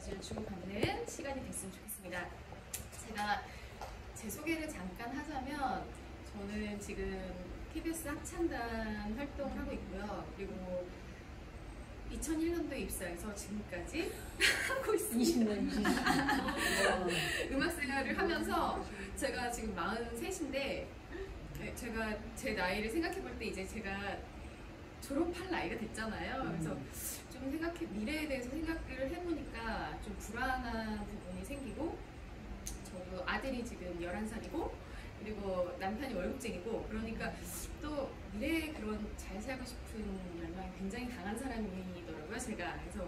에너지를 주고받는 시간이 됐으면 좋겠습니다. 제가 제 소개를 잠깐 하자면 저는 지금 KBS 합창단 활동을 하고 있고요. 그리고 2001년도에 입사해서 지금까지 하고 있습니다. 20년. 음악 생활을 하면서 제가 지금 43인데 제가 제 나이를 생각해 볼 때 이제 제가 졸업할 나이가 됐잖아요. 그래서 좀 미래에 대해서 생각을 해보니까 좀 불안한 부분이 생기고, 저도 아들이 지금 11살이고 그리고 남편이 월급쟁이고, 그러니까 또 미래에 그런 잘 살고 싶은 열망이 굉장히 강한 사람이더라고요, 제가. 그래서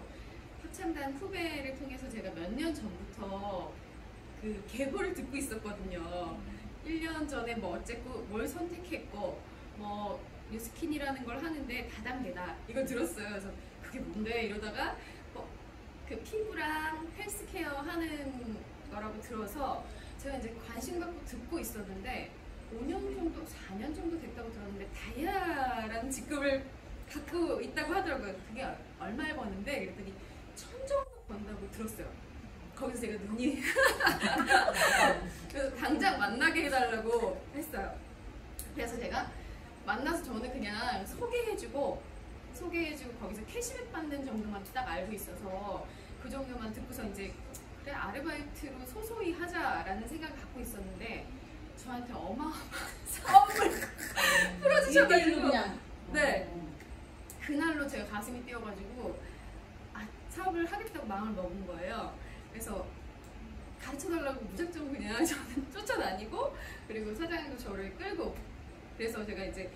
합창단 후배를 통해서 제가 몇 년 전부터 그 계보를 듣고 있었거든요. 1년 전에 뭐 어쨌고 뭘 선택했고 뭐 뉴스킨이라는 걸 하는데 다단계다 이거 들었어요. 그래서 그게 뭔데 이러다가 그 피부랑 헬스케어 하는 거라고 들어서 제가 이제 관심 갖고 듣고 있었는데 5년 정도, 4년 정도 됐다고 들었는데 다이아라는 직급을 갖고 있다고 하더라고요. 그게 얼마에 버는데 그랬더니 1000 정도 번다고 들었어요. 거기서 제가 눈이 그래서 당장 만나게 해달라고 했어요. 그래서 제가 만나서 저는 그냥 소개해주고 거기서 캐시백 받는 정도만 딱 알고 있어서 그 정도만 듣고서 이제 그래 아르바이트로 소소히 하자라는 생각을 갖고 있었는데 저한테 어마어마한 사업을 풀어주셔가지고 네, 그날로 제가 가슴이 뛰어가지고 사업을 하겠다고 마음을 먹은 거예요. 그래서 가르쳐달라고 무작정 그냥 저는 쫓아다니고, 그리고 사장님도 저를 끌고, 그래서 제가 이제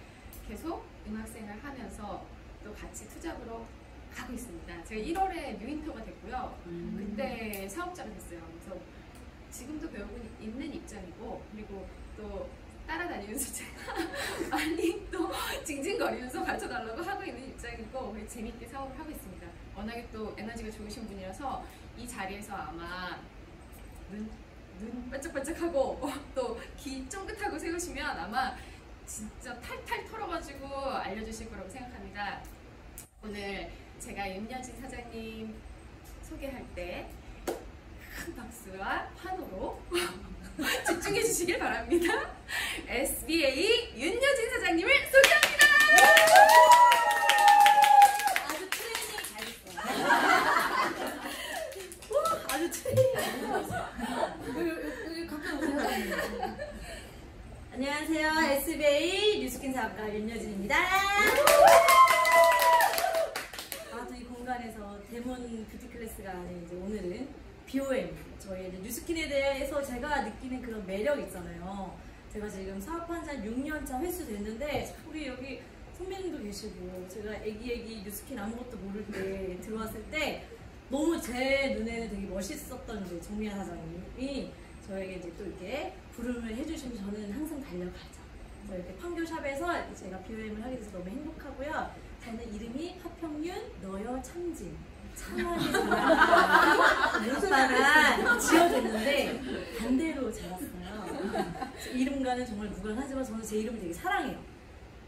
계속 음악생활 하면서 또 같이 투잡으로 가고 있습니다. 제가 1월에 뉴인터가 됐고요. 그때 사업자가 됐어요. 그래서 지금도 배우고 있는 입장이고, 그리고 또 따라다니면서 제가 많이 또 징징거리면서 가르쳐달라고 하고 있는 입장이고, 재밌게 사업을 하고 있습니다. 워낙에 또 에너지가 좋으신 분이라서 이 자리에서 아마 눈 반짝반짝하고 또 귀 쫑긋하고 세우시면 아마 진짜 탈탈 털어가지고 알려주실 거라고 생각합니다. 오늘 제가 윤여진 사장님 소개할 때 큰 박수와 환호로 집중해 주시길 바랍니다. SBA 윤여진 사장님을 소개합니다. 아주 트레이닝 잘했어요. 아주 트레이닝 잘했어요. 여기 가까이 오세요. 안녕하세요. SBA 뉴스킨 사업가 윤여진입니다. 또 이 공간에서 데몬 뷰티 클래스가 아닌 이제 오늘은 BOM, 저희 뉴스킨에 대해서 제가 느끼는 그런 매력 있잖아요. 제가 지금 사업한 지 한 6년차 횟수 됐는데 우리 여기 선배님도 계시고 제가 애기 뉴스킨 아무것도 모를 때 들어왔을 때 너무 제 눈에는 되게 멋있었던 이제 정미아 사장님이 저에게 이제 또 이렇게 부름을 해주시면 저는 항상 달려가죠. 그래서 이렇게 판교샵에서 제가 BOM을 하게 돼서 너무 행복하고요. 저는 이름이 파평윤 너여 참진 참하게 오빠가 지어줬는데 반대로 자랐어요. 이름과는 정말 무관하지만 저는 제 이름을 되게 사랑해요.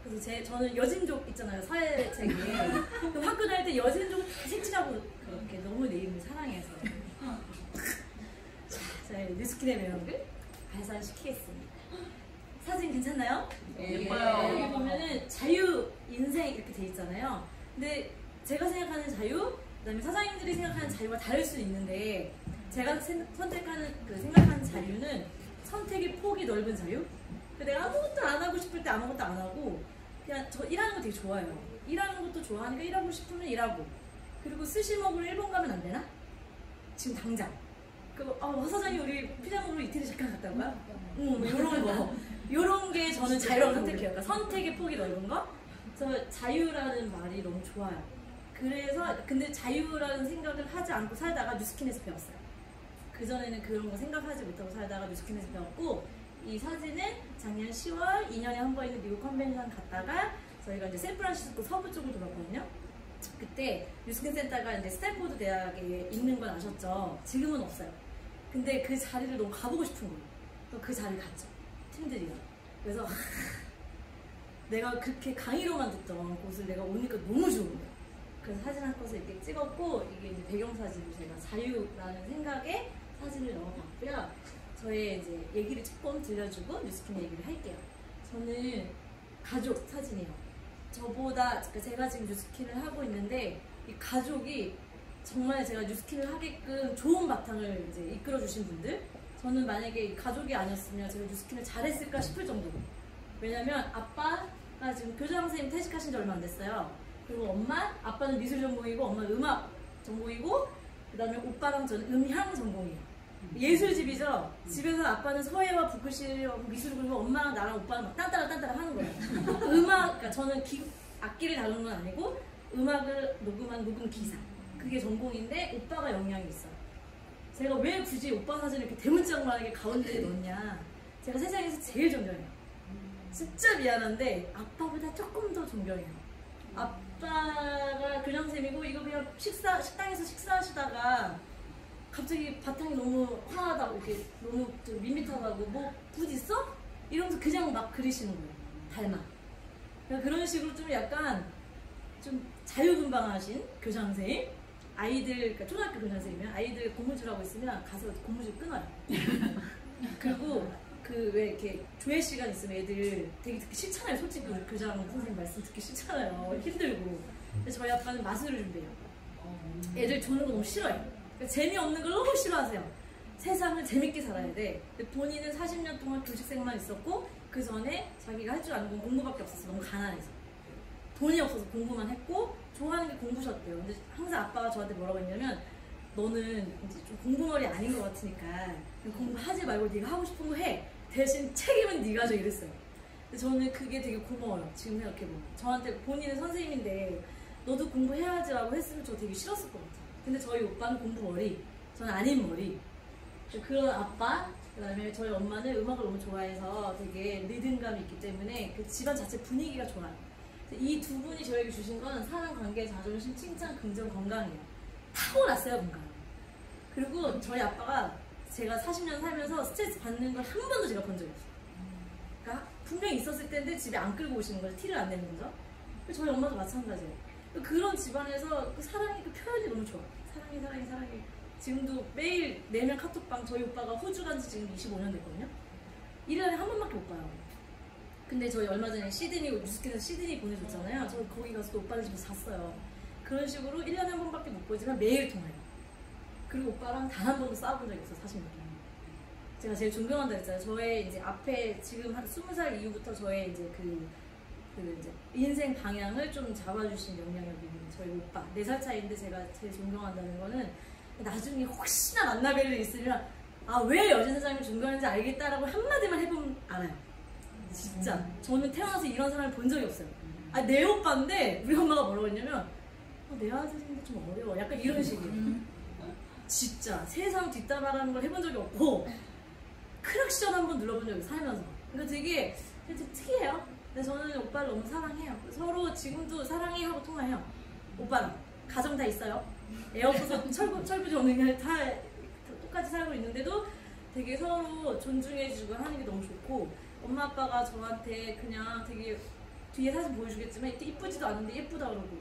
그래서 저는 여진족 있잖아요, 사회책에. 그럼 학교 다닐 때 여진족을 다 색칠하고 그렇게 너무 내 이름을 사랑해서. 자, 뉴스킨의 매력을 발산시키겠습니다. 사진 괜찮나요? 예뻐요. 여기 보면은 자유, 인생 이렇게 돼 있잖아요. 근데 제가 생각하는 자유, 그다음에 사장님들이 생각하는 자유가 다를 수 있는데 제가 생각하는 자유는 선택의 폭이 넓은 자유? 내가 아무것도 안 하고 싶을 때 아무것도 안 하고 그냥 저 일하는 거 되게 좋아해요. 일하는 것도 좋아하니까 일하고 싶으면 일하고, 그리고 스시먹으러 일본 가면 안 되나? 지금 당장 사장님 우리 피자 먹으러 이태리 잠깐 갔다 올까요? 요런 거, 요런 게 저는 자유라고 선택해요. 그러니까 선택의 폭이 넓은 거. 그래서 자유라는 말이 너무 좋아요. 그래서 근데 자유라는 생각을 하지 않고 살다가 뉴스킨에서 배웠어요. 그전에는 그런 거 생각하지 못하고 살다가 뉴스킨에서 배웠고, 이 사진은 작년 10월 2년에 한 번 있는 미국 컨벤션 갔다가 저희가 이제 샌프란시스코 서부 쪽을 돌았거든요. 그때 뉴스킨 센터가 이제 스탠포드 대학에 있는 건 아셨죠? 지금은 없어요. 근데 그 자리를 너무 가보고 싶은 거예요. 또 그 자리를 갔죠, 팀들이랑. 그래서 내가 그렇게 강의로만 듣던 곳을 내가 오니까 너무 좋은 거예요. 그래서 사진 한 컷을 이렇게 찍었고 이게 이제 배경사진으로 제가 자유라는 생각에 사진을 넣어봤고요. 저의 이제 얘기를 조금 들려주고 뉴스킨 얘기를 할게요. 저는 가족 사진이에요. 저보다 제가 지금 뉴스킨을 하고 있는데 이 가족이 정말 제가 뉴스킨을 하게끔 좋은 바탕을 이제 이끌어주신 분들, 저는 만약에 이 가족이 아니었으면 제가 뉴스킨을 잘했을까 싶을 정도로. 왜냐면 아빠가 지금 교장 선생님 퇴직하신 지 얼마 안 됐어요. 그리고 아빠는 미술 전공이고 엄마는 음악 전공이고, 그 다음에 오빠랑 저는 음향 전공이에요. 예술집이죠. 집에서 아빠는 서예와 붓글씨하고 미술 그리고 엄마랑 나랑 오빠는 막 딴따라 하는 거예요. 그러니까 저는 악기를 다루는 건 아니고 음악을 녹음한 녹음 기사, 그게 전공인데 오빠가 영향이 있어요. 제가 왜 굳이 오빠 사진을 이렇게 대문짝만하게 가운데에 넣냐. 제가 세상에서 제일 존경해요. 진짜 미안한데 아빠보다 조금 더 존경해요. 아빠가 교장선생님이고 이거 그냥 식당에서 식사하시다가 갑자기 바탕이 너무 화나다고 이렇게 너무 좀 밋밋하다고 뭐 붓 있어? 이러면서 그냥 막 그리시는 거예요. 닮아. 그런 식으로 좀 약간 좀 자유분방하신 교장선생님, 아이들, 그러니까 초등학교 교장선생님이면 아이들 고무줄 하고 있으면 가서 고무줄 끊어요. 그리고 그 왜 이렇게 조회 시간 있으면 애들 되게 듣기 싫잖아요. 솔직히 우리 교장 선생님 말씀 듣기 싫잖아요. 힘들고. 근데 저희 아빠는 마술을 준비해요. 애들 조는 거 너무 싫어요. 그러니까 재미없는 걸 너무 싫어하세요. 세상을 재밌게 살아야 돼. 근데 본인은 40년 동안 교직생만 있었고 그 전에 자기가 할 줄 아는 건 공부밖에 없어서 너무 가난해서 돈이 없어서 공부만 했고 좋아하는 게 공부셨대요. 근데 항상 아빠가 저한테 뭐라고 했냐면 너는 이제 좀 공부머리 아닌 것 같으니까 공부하지 말고 네가 하고 싶은 거 해. 대신 책임은 네가 져 이랬어요. 근데 저는 그게 되게 고마워요. 지금 생각해보면. 저한테 본인은 선생님인데 너도 공부해야지라고 했으면 저 되게 싫었을 것 같아요. 근데 저희 오빠는 공부머리, 저는 아닌 머리. 그런 아빠, 그 다음에 저희 엄마는 음악을 너무 좋아해서 되게 리듬감이 있기 때문에 그 집안 자체 분위기가 좋아요. 이 두 분이 저에게 주신 건 사랑, 관계, 자존심, 칭찬, 긍정, 건강이에요. 타고났어요, 건강. 그리고 저희 아빠가 제가 40년 살면서 스트레스 받는 걸 한 번도 제가 본 적이 없어요. 그러니까 분명히 있었을 텐데 집에 안 끌고 오시는 거죠. 티를 안 내는 거죠. 저희 엄마도 마찬가지예요. 그런 집안에서 그 사랑의 그 표현이 너무 좋아요. 사랑해, 사랑해, 사랑해. 지금도 매일 내면 카톡방, 저희 오빠가 호주 간 지 지금 25년 됐거든요. 1년에 한 번밖에 못 봐요. 근데 저희 얼마 전에 뉴스킨에서 시드니 보내줬잖아요. 저 거기 가서 또 오빠를 집에서 잤어요. 그런 식으로 1년에 한 번밖에 못 보지만 매일 통화해요. 그리고 오빠랑 단 한 번도 싸워본 적이 없어요. 40년 동안. 제가 제일 존경한다 했잖아요. 저의 이제 앞에 지금 한 20살 이후부터 저의 이제 그 이제 인생 방향을 좀 잡아주신 영향력이 있는 저희 오빠. 4살 차이인데 제가 제일 존경한다는 거는 나중에 혹시나 만나뵐 일 있으면 아, 왜 여진 사장님을 존경하는지 알겠다라고 한마디만 해보면 알아요. 진짜. 저는 태어나서 이런 사람을 본 적이 없어요. 아, 내 오빠인데 우리 엄마가 뭐라고 했냐면 내 아들인데 좀 어려워. 약간 이런 식이에요. 진짜. 세상 뒷담화라는 걸 해본 적이 없고 크락션 한번 눌러본 적이 살면서. 그러니까 되게 특이해요. 근데 저는 오빠를 너무 사랑해요. 서로 지금도 사랑해 하고 통화해요. 오빠랑 가정 다 있어요. 애 없어서 철부지 없는 게 다 똑같이 살고 있는데도 되게 서로 존중해주고 하는 게 너무 좋고, 엄마 아빠가 저한테 그냥 되게 뒤에 사진 보여주겠지만 이쁘지도 않은데 예쁘다 그러고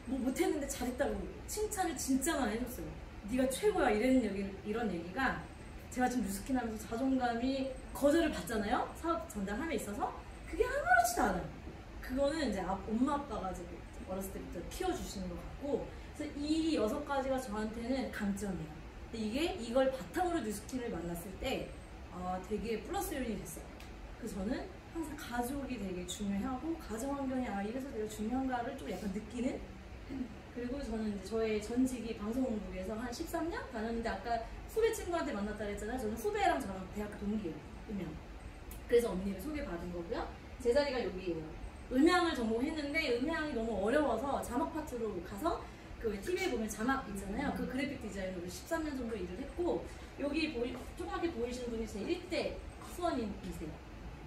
뭐 못했는데 잘했다고 칭찬을 진짜 많이 해줬어요. 네가 최고야 이런 얘기가 제가 지금 뉴스킨 하면서 자존감이 거절을 받잖아요. 사업 전달함에 있어서 그게 아무렇지도 않아요. 그거는 이제 엄마 아빠가 이제 어렸을 때부터 키워주시는 것 같고, 그래서 이 6가지가 저한테는 강점이에요. 근데 이걸 바탕으로 뉴스킨을 만났을 때 되게 플러스 요인이 됐어요. 그래서 저는 항상 가족이 되게 중요하고 가정 환경이 이래서 되게 중요한가를 좀 약간 느끼는. 그리고 저는 이제 저의 전직이 방송국에서 한 13년 다녔는데 아까 후배 친구한테 만났다 그랬잖아요. 저는 후배랑 저랑 대학교 동기예요. 음향. 그래서 언니를 소개받은 거고요. 제 자리가 여기예요. 음향을 전공했는데 음향이 너무 어려워서 자막 파트로 가서 그 TV에 보면 자막 있잖아요. 그 그래픽 디자인으로 13년 정도 일을 했고, 여기 조그맣게 보이시는 분이 제 1대 후원인이세요.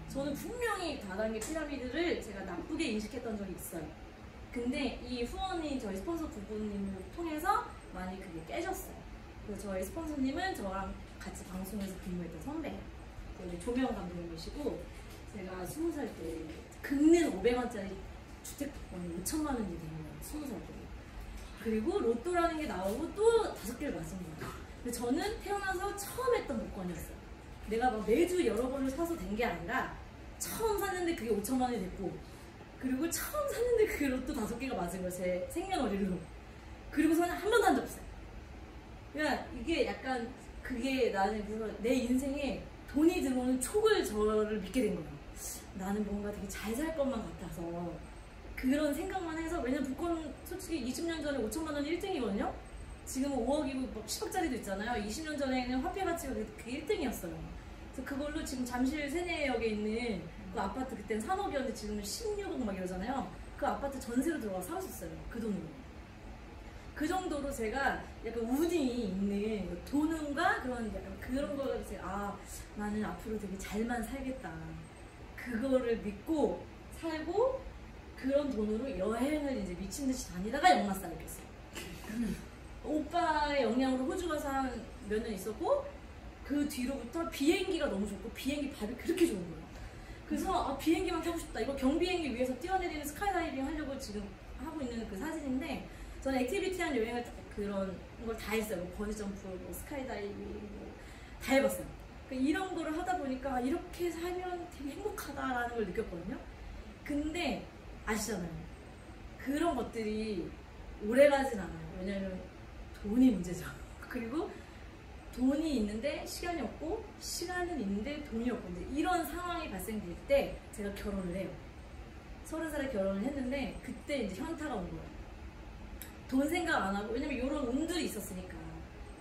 저는 분명히 다단계 피라미드를 제가 나쁘게 인식했던 적이 있어요. 근데 이 후원이 저희 스폰서 부부님을 통해서 많이 그게 깨졌어요. 그래서 저희 스폰서님은 저랑 같이 방송에서 근무했던 선배예요. 조명 감독님이시고, 제가 20살 때 긁는 500원짜리 주택권이 5천만 원이 된 거예요. 20살 때. 그리고 로또라는 게 나오고 또 5개를 맞은 거예요. 근데 저는 태어나서 처음 했던 복권이었어요. 내가 막 매주 여러 번을 사서 된 게 아니라 처음 샀는데 그게 5천만 원이 됐고, 그리고 처음 샀는데 그 로또 5개가 맞은 거예요. 제 생년월일로. 그리고서는 한 번도 한 적 없어요. 그러니까 이게 약간 그게 나는 그래서 내 인생에 돈이 들어오는 촉을 저를 믿게 된 거예요. 나는 뭔가 되게 잘 살 것만 같아서 그런 생각만 해서. 왜냐면 복권 솔직히 20년 전에 5천만 원이 1등이거든요. 지금은 5억이고 막 10억짜리도 있잖아요. 20년 전에는 화폐 가치가 그게 1등이었어요. 그래서 그걸로 지금 잠실 세내역에 있는 그 아파트, 그때는 3억이었는데 지금은 16억 막 이러잖아요. 그 아파트 전세로 들어가서 살았었어요. 그 돈으로. 그 정도로 제가 약간 운이 있는 돈과 그런 약간 그런 거를 제가 나는 앞으로 되게 잘만 살겠다. 그거를 믿고 살고 그런 돈으로 여행을 이제 미친 듯이 다니다가 역마살을 꼈어요. 오빠의 영향으로 호주 가서 한 몇 년 있었고, 그 뒤로부터 비행기가 너무 좋고 비행기 밥이 그렇게 좋은 거예요. 그래서 비행기만 타고 싶다. 이거 경비행기 위에서 뛰어내리는 스카이다이빙 하려고 지금 하고 있는 그 사진인데, 저는 액티비티한 여행을 그런 걸 다 했어요. 뭐 버니점프, 뭐 스카이다이빙 뭐 다 해봤어요. 그러니까 이런 거를 하다 보니까 이렇게 살면 되게 행복하다라는 걸 느꼈거든요. 근데 아시잖아요. 그런 것들이 오래 가진 않아요. 왜냐면 돈이 문제죠. 그리고 돈이 있는데 시간이 없고, 시간은 있는데 돈이 없고, 이제 이런 상황이 발생될 때 제가 결혼을 해요. 30살에 결혼을 했는데 그때 이제 현타가 온 거예요. 돈 생각 안 하고, 왜냐면 이런 운들이 있었으니까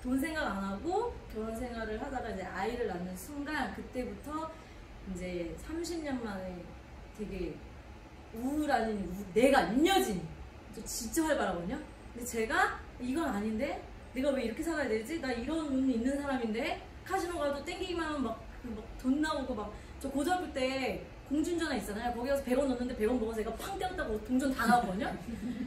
돈 생각 안 하고 결혼 생활을 하다가 이제 아이를 낳는 순간, 그때부터 이제 30년 만에 되게 내가 인여진, 저 진짜 활발하거든요. 근데 제가 이건 아닌데 내가 왜 이렇게 살아야 되지? 나 이런 운이 있는 사람인데, 카지노 가도 땡기기만 하면 막 돈 나오고, 막 저 고등학교 때 공중전화 있잖아요. 거기 가서 100원 넣었는데 100원 먹어서 제가 팡 때렸다고 동전 다 나왔거든요.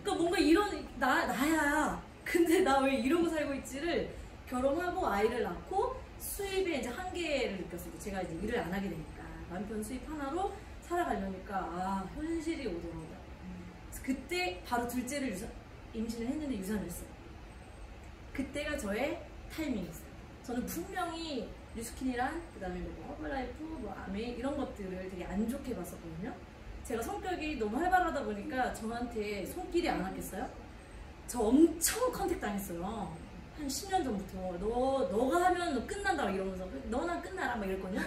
그러니까 뭔가 이런 나야. 근데 나 왜 이러고 살고 있지를 결혼하고 아이를 낳고 수입의 이제 한계를 느꼈어요. 제가 이제 일을 안 하게 되니까 남편 수입 하나로 살아가려니까 현실이 오더라고요. 그래서 그때 바로 둘째를 임신을 했는데 유산을 했어요. 그때가 저의 타이밍이었어요. 저는 분명히 뉴스킨이랑 그다음에 뭐 허블라이프, 뭐 아메 이런 것들을 되게 안 좋게 봤었거든요. 제가 성격이 너무 활발하다 보니까 저한테 손길이 안 왔겠어요? 저 엄청 컨택 당했어요. 한 10년 전부터 너가 하면 너 끝난다 이러면서 너나 끝나라 막 이랬거든요.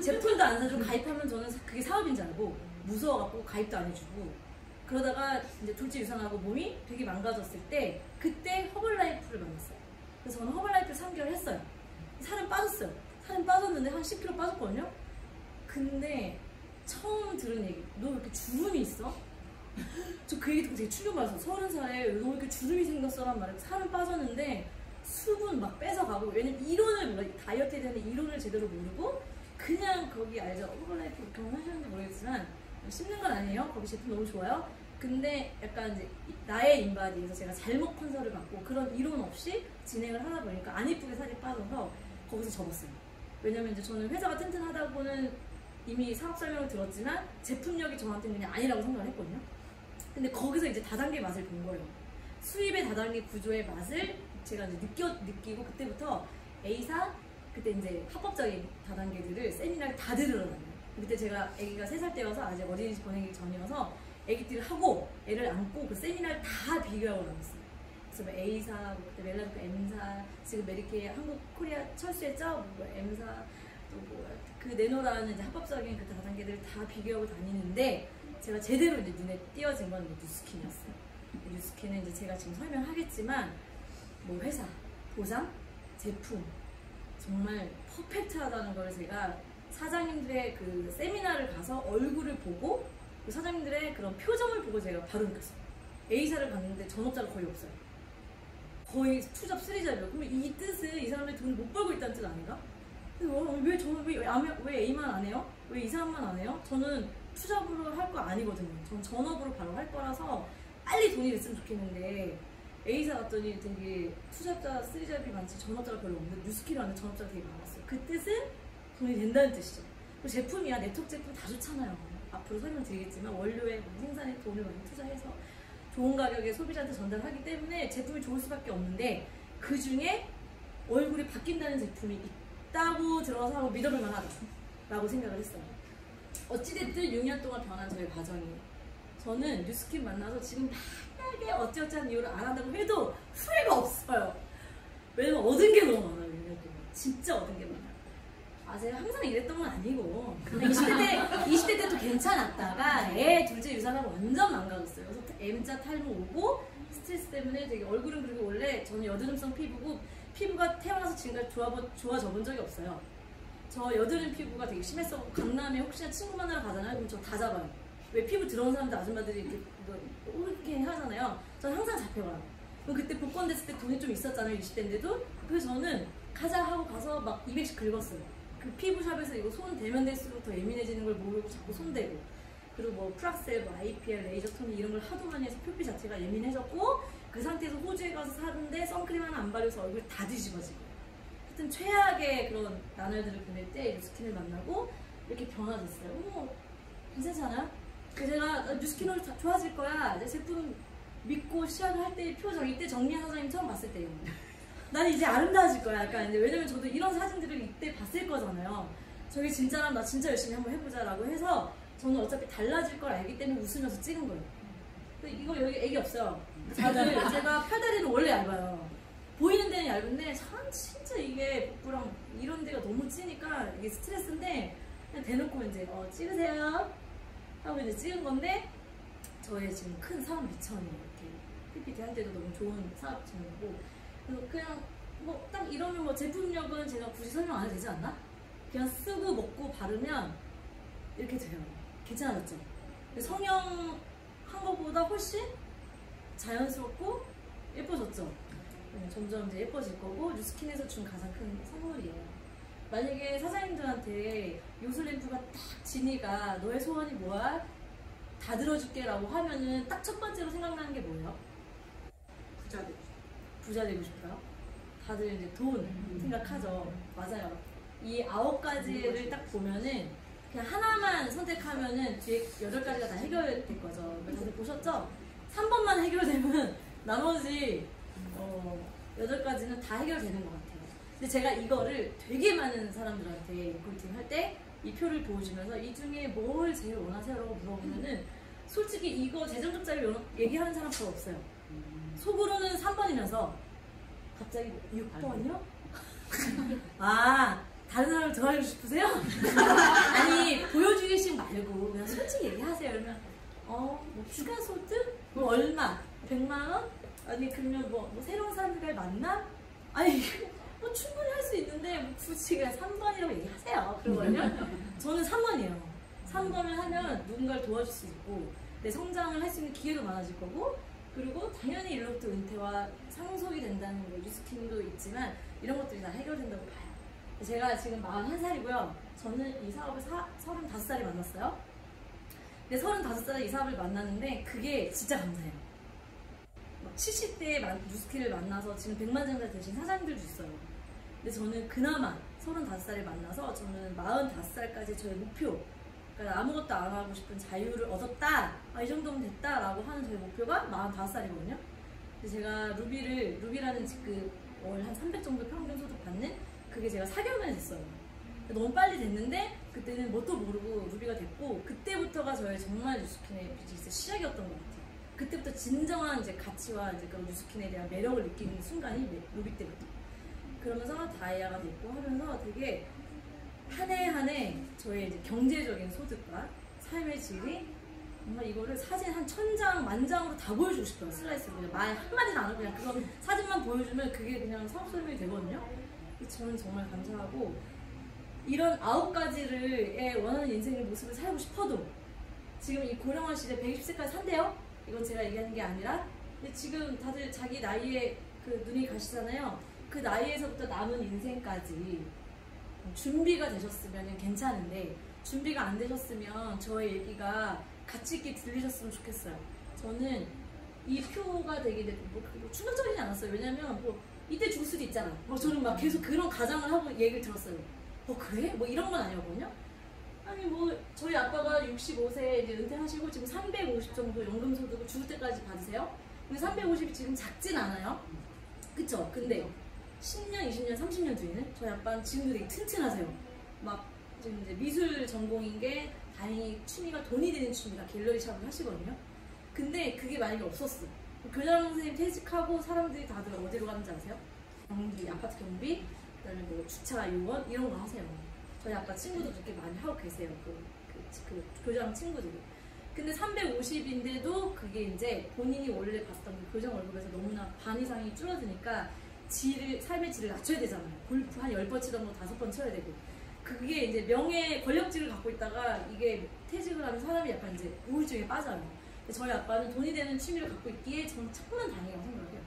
제품도 안 사주고 가입하면 저는 그게 사업인 줄 알고 무서워갖고 가입도 안 해주고, 그러다가 이제 둘째 유산하고 몸이 되게 망가졌을 때 그때 허블라이프를 만났어요. 그래서 저는 허블라이프 3개월 했어요. 살은 빠졌어요. 살은 빠졌는데 한 10kg 빠졌거든요. 근데 처음 들은 얘기, 너 왜 이렇게 주름이 있어? 저 그 얘기 듣고 되게 충격받았어요. 30살에 너 왜 이렇게 주름이 생겼어? 란 말에 살은 빠졌는데 수분 막 뺏어가고, 왜냐면 이론을 몰라, 다이어트에 대한 이론을 제대로 모르고 그냥 거기 알죠? 허블라이프 경험하셨는지 모르겠지만 씹는 건 아니에요. 거기 제품 너무 좋아요. 근데 약간 이제 나의 인바디에서 제가 잘못 컨설을 받고 그런 이론 없이 진행을 하다 보니까 안 이쁘게 살이 빠져서 거기서 접었어요. 왜냐면 이제 저는 회사가 튼튼하다고는 이미 사업 설명을 들었지만 제품력이 저한테는 그냥 아니라고 생각을 했거든요. 근데 거기서 이제 다단계 맛을 본 거예요. 수입의 다단계 구조의 맛을 제가 이제 느끼고 그때부터 A사, 그때 이제 합법적인 다단계들을 세미나를 다 들으러 다녀요. 그때 제가 아기가 3살 때여서 아직 어린이집 보내기 전이어서 아기띠를 하고 애를 안고 그 세미나를 다 비교하고 나왔어요. 그래서 뭐 A사, 그때 멜라니카 M사, 지금 메리케이 한국 코리아 철수했죠? 뭐 M사, 또 뭐 그 내노라는 이제 합법적인 그 다단계들을 다 비교하고 다니는데, 제가 제대로 이제 눈에 띄어진 건 뉴스킨이었어요. 뉴스킨은 이제 제가 지금 설명하겠지만 뭐 회사, 보상, 제품 정말 퍼펙트하다는 걸 제가 사장님들의 그 세미나를 가서 얼굴을 보고 그 사장님들의 그런 표정을 보고 제가 바로 느꼈어요. A사를 갔는데 전업자가 거의 없어요. 거의 2잡, 3잡이에요. 그러면 이 뜻은 이 사람들이 돈을 못 벌고 있다는 뜻 아닌가? 왜 저는 왜 A만 안 해요? 왜 이 사람만 안 해요? 저는 투잡으로 할 거 아니거든요. 전 전업으로 바로 할 거라서 빨리 돈이 됐으면 좋겠는데, A사 갔더니 되게 투잡자, 3잡이 많지 전업자가 별로 없는데 뉴스키를 하는 전업자가 되게 많았어요. 그 뜻은 돈이 된다는 뜻이죠. 그리고 제품이야, 네트워크 제품 다 좋잖아요. 앞으로 설명드리겠지만 원료에 생산에 돈을 많이 투자해서 좋은 가격에 소비자한테 전달하기 때문에 제품이 좋을 수밖에 없는데 그 중에 얼굴이 바뀐다는 제품이 있다고 들어서 한번 믿어볼 만하다라고 생각을 했어요. 어찌됐든 6년 동안 변한 저의 과정이에요. 저는 뉴스킨 만나서 지금 만약에 어찌어찌한 이유를 안 한다고 해도 후회가 없어요. 왜냐면 얻은 게 너무 많아요. 6년 동안. 진짜 얻은 게 많아요. 아, 제가 항상 이랬던 건 아니고 20대 때도 괜찮았다가 애 둘째 유산하고 완전 망가졌어요. 그래서 M자 탈모 오고 스트레스 때문에 되게 얼굴은 그리고 원래 저는 여드름성 피부고 피부가 태어나서 지금까지 좋아져 본 적이 없어요. 저 여드름 피부가 되게 심했어. 강남에 혹시나 친구 만나러 가잖아요. 그럼 저 다 잡아요. 왜 피부 들어온 사람들 아줌마들이 이렇게 하잖아요. 저는 항상 잡혀가요. 그럼 그때 복권 됐을 때 돈이 좀 있었잖아요. 20대인데도. 그래서 저는 가자 하고 가서 막 200씩 긁었어요. 그 피부샵에서 이거 손 대면 될수록 더 예민해지는 걸 모르고 자꾸 손대고, 그리고 뭐 프락셀, 뭐 IPL, 레이저 토닉 이런 걸 하도 많이 해서 표피 자체가 예민해졌고, 그 상태에서 호주에 가서 사는데 선크림 하나 안 바르면서 얼굴이 다 뒤집어지고, 하여튼 최악의 그런 나날들을 보낼 때 뉴스킨을 만나고 이렇게 변화됐어요. 어머, 괜찮잖아요? 그래서 제가 뉴스킨으로 좋아질 거야, 이제 제품 믿고 시작을 할 때의 표정, 이때 정리한 사장님 처음 봤을 때예요. 난 이제 아름다워질 거야. 약간 이제 왜냐면 저도 이런 사진들을 이때 봤을 거잖아요. 저게 진짜라면 나 진짜 열심히 한번 해보자라고 해서 저는 어차피 달라질 걸 알기 때문에 웃으면서 찍은 거예요. 이거 여기 애기 없어요. 다들 제가 팔다리는 원래 얇아요. 보이는 데는 얇은데 참 진짜 이게 복부랑 이런 데가 너무 찌니까 이게 스트레스인데 그냥 대놓고 이제 찍으세요 하고 이제 찍은 건데 저의 지금 큰 사업 미천이에요. 이렇게 PPT 할 때도 너무 좋은 사업 진행이고, 그래서 그냥 뭐 딱 이러면 뭐 제품력은 제가 굳이 설명 안 해도 되지 않나? 그냥 쓰고 먹고 바르면 이렇게 돼요. 괜찮아졌죠? 성형한 것보다 훨씬 자연스럽고 예뻐졌죠? 점점 이제 예뻐질 거고, 뉴스킨에서 준 가장 큰 선물이에요. 만약에 사장님들한테 요술램프가 딱 지니가 너의 소원이 뭐야? 다 들어줄게 라고 하면은 딱 첫 번째로 생각나는 게 뭐예요? 부자 되고 싶어요? 다들 이제 돈 생각하죠. 맞아요. 이 9가지를 딱 보면은 그냥 하나만 선택하면은 뒤에 8가지가 다 해결될 거죠. 다들 보셨죠? 3번만 해결되면 나머지 8가지는 다 해결되는 것 같아요. 근데 제가 이거를 되게 많은 사람들한테 리크루팅 할 때 이 표를 보여주면서 이 중에 뭘 제일 원하세요? 라고 물어보면은 솔직히 이거 재정적자를 얘기하는 사람 별로 없어요. 속으로는 3번이면서 갑자기 6번이요? 아, 다른 사람을 더 알고 싶으세요? 아니, 보여주기식 말고 그냥 솔직히 얘기하세요. 그러면 뭐 추가 소득? 뭐 얼마? 100만원? 아니 그러면 뭐 새로운 사람들과의 만남? 아니 뭐 충분히 할 수 있는데 뭐 굳이 그냥 3번이라고 얘기하세요. 그러면 저는 3번이에요. 3번을 하면 누군가를 도와줄 수 있고 내 성장을 할 수 있는 기회도 많아질 거고, 그리고 당연히 일로부터 은퇴와 상속이 된다는 거, 뉴스킨도 있지만 이런 것들이 다 해결된다고 봐요. 제가 지금 41살이고요. 저는 이 사업을 35살에 만났어요. 근데 35살에 이 사업을 만났는데 그게 진짜 감사해요. 70대에 뉴스킨을 만나서 지금 100만장자 되신 사장님들도 있어요. 근데 저는 그나마 35살에 만나서 저는 45살까지 저의 목표, 그러니까 아무것도 안 하고 싶은 자유를 얻었다, 이 정도면 됐다 라고 하는 저의 목표가 45살이거든요. 근데 제가 루비라는 그 월 한 300 정도 평균 소득 받는 그게 제가 4개월 만에 됐어요. 너무 빨리 됐는데 그때는 뭣도 모르고 루비가 됐고, 그때부터가 저의 정말 뉴스킨의 비즈니스 시작이었던 것 같아요. 그때부터 진정한 이제 가치와 이제 그런 뉴스킨에 대한 매력을 느끼는 순간이 루비 때부터. 그러면서 다이아가 됐고 하면서 되게 한 해 한 해 저의 이제 경제적인 소득과 삶의 질이 정말 이거를 사진 한 1000장, 10,000장으로 다 보여주고 싶어요. 슬라이스로 그냥 말 한마디도 안 하고 그냥 그런 사진만 보여주면 그게 그냥 사업설명이 되거든요. 저는 정말 감사하고, 이런 9가지를 원하는 인생의 모습을 살고 싶어도 지금 이 고령화 시대 120세까지 산대요? 이건 제가 얘기하는 게 아니라, 근데 지금 다들 자기 나이에 그 눈이 가시잖아요. 그 나이에서부터 남은 인생까지 준비가 되셨으면 괜찮은데, 준비가 안 되셨으면 저의 얘기가 가치 있게 들리셨으면 좋겠어요. 저는 이 표가 되게 뭐 충격적이지 않았어요. 왜냐면 뭐 이때 죽을 수도 있잖아. 저는 막 계속 그런 가정을 하고 얘기를 들었어요. 그래? 뭐 이런 건 아니었거든요. 아니 뭐 저희 아빠가 65세 이제 은퇴하시고 지금 350 정도 연금소득을 죽을 때까지 받으세요. 근데 350이 지금 작진 않아요. 그쵸? 근데 10년, 20년, 30년 뒤에는 저희 아빠는 지금도 되게 튼튼하세요. 막 지금 이제 미술 전공인 게 다행히 취미가 돈이 되는 취미라 갤러리 샵을 하시거든요. 근데 그게 만약에 없었어. 교장 선생님 퇴직하고 사람들이 다들 어디로 가는지 아세요? 경비, 아파트 경비, 그다음에 뭐 주차 요원 이런 거 하세요. 저희 아빠 친구도 그렇게 많이 하고 계세요. 그 교장 친구들이. 근데 350인데도 그게 이제 본인이 원래 봤던 그 교장 월급에서 너무나 반 이상이 줄어드니까 삶의 질을 낮춰야 되잖아요. 골프 한 10번 치던 거 5번 쳐야 되고. 그게 이제 명예 권력직을 갖고 있다가 이게 퇴직을 하면 사람이 약간 이제 우울증에 빠져요. 근데 저희 아빠는 돈이 되는 취미를 갖고 있기에 저는 천만 다행이라고 생각해요.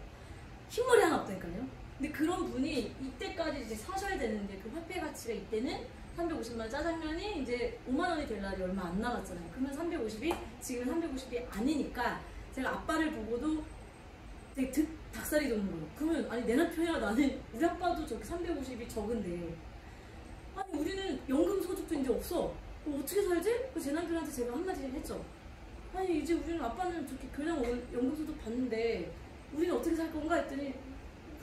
흰머리 하나 없다니까요. 근데 그런 분이 이때까지 이제 사셔야 되는데 그 화폐 가치가 이때는 350만 짜장면이 이제 5만 원이 될 날이 얼마 안 남았잖아요. 그러면 350이 지금 350이 아니니까 제가 아빠를 보고도 되게 닭살이 돋는 거예요. 그러면 아니 내 남편이랑 나는 우리 아빠도 저렇게 350이 적은데 아니 우리는 연금 소득도 이제 없어. 어떻게 살지? 그래서 제 남편한테 제가 한마디 했죠. 아니 이제 우리는 아빠는 저렇게 교장 연금 소득 받는데 우리는 어떻게 살 건가 했더니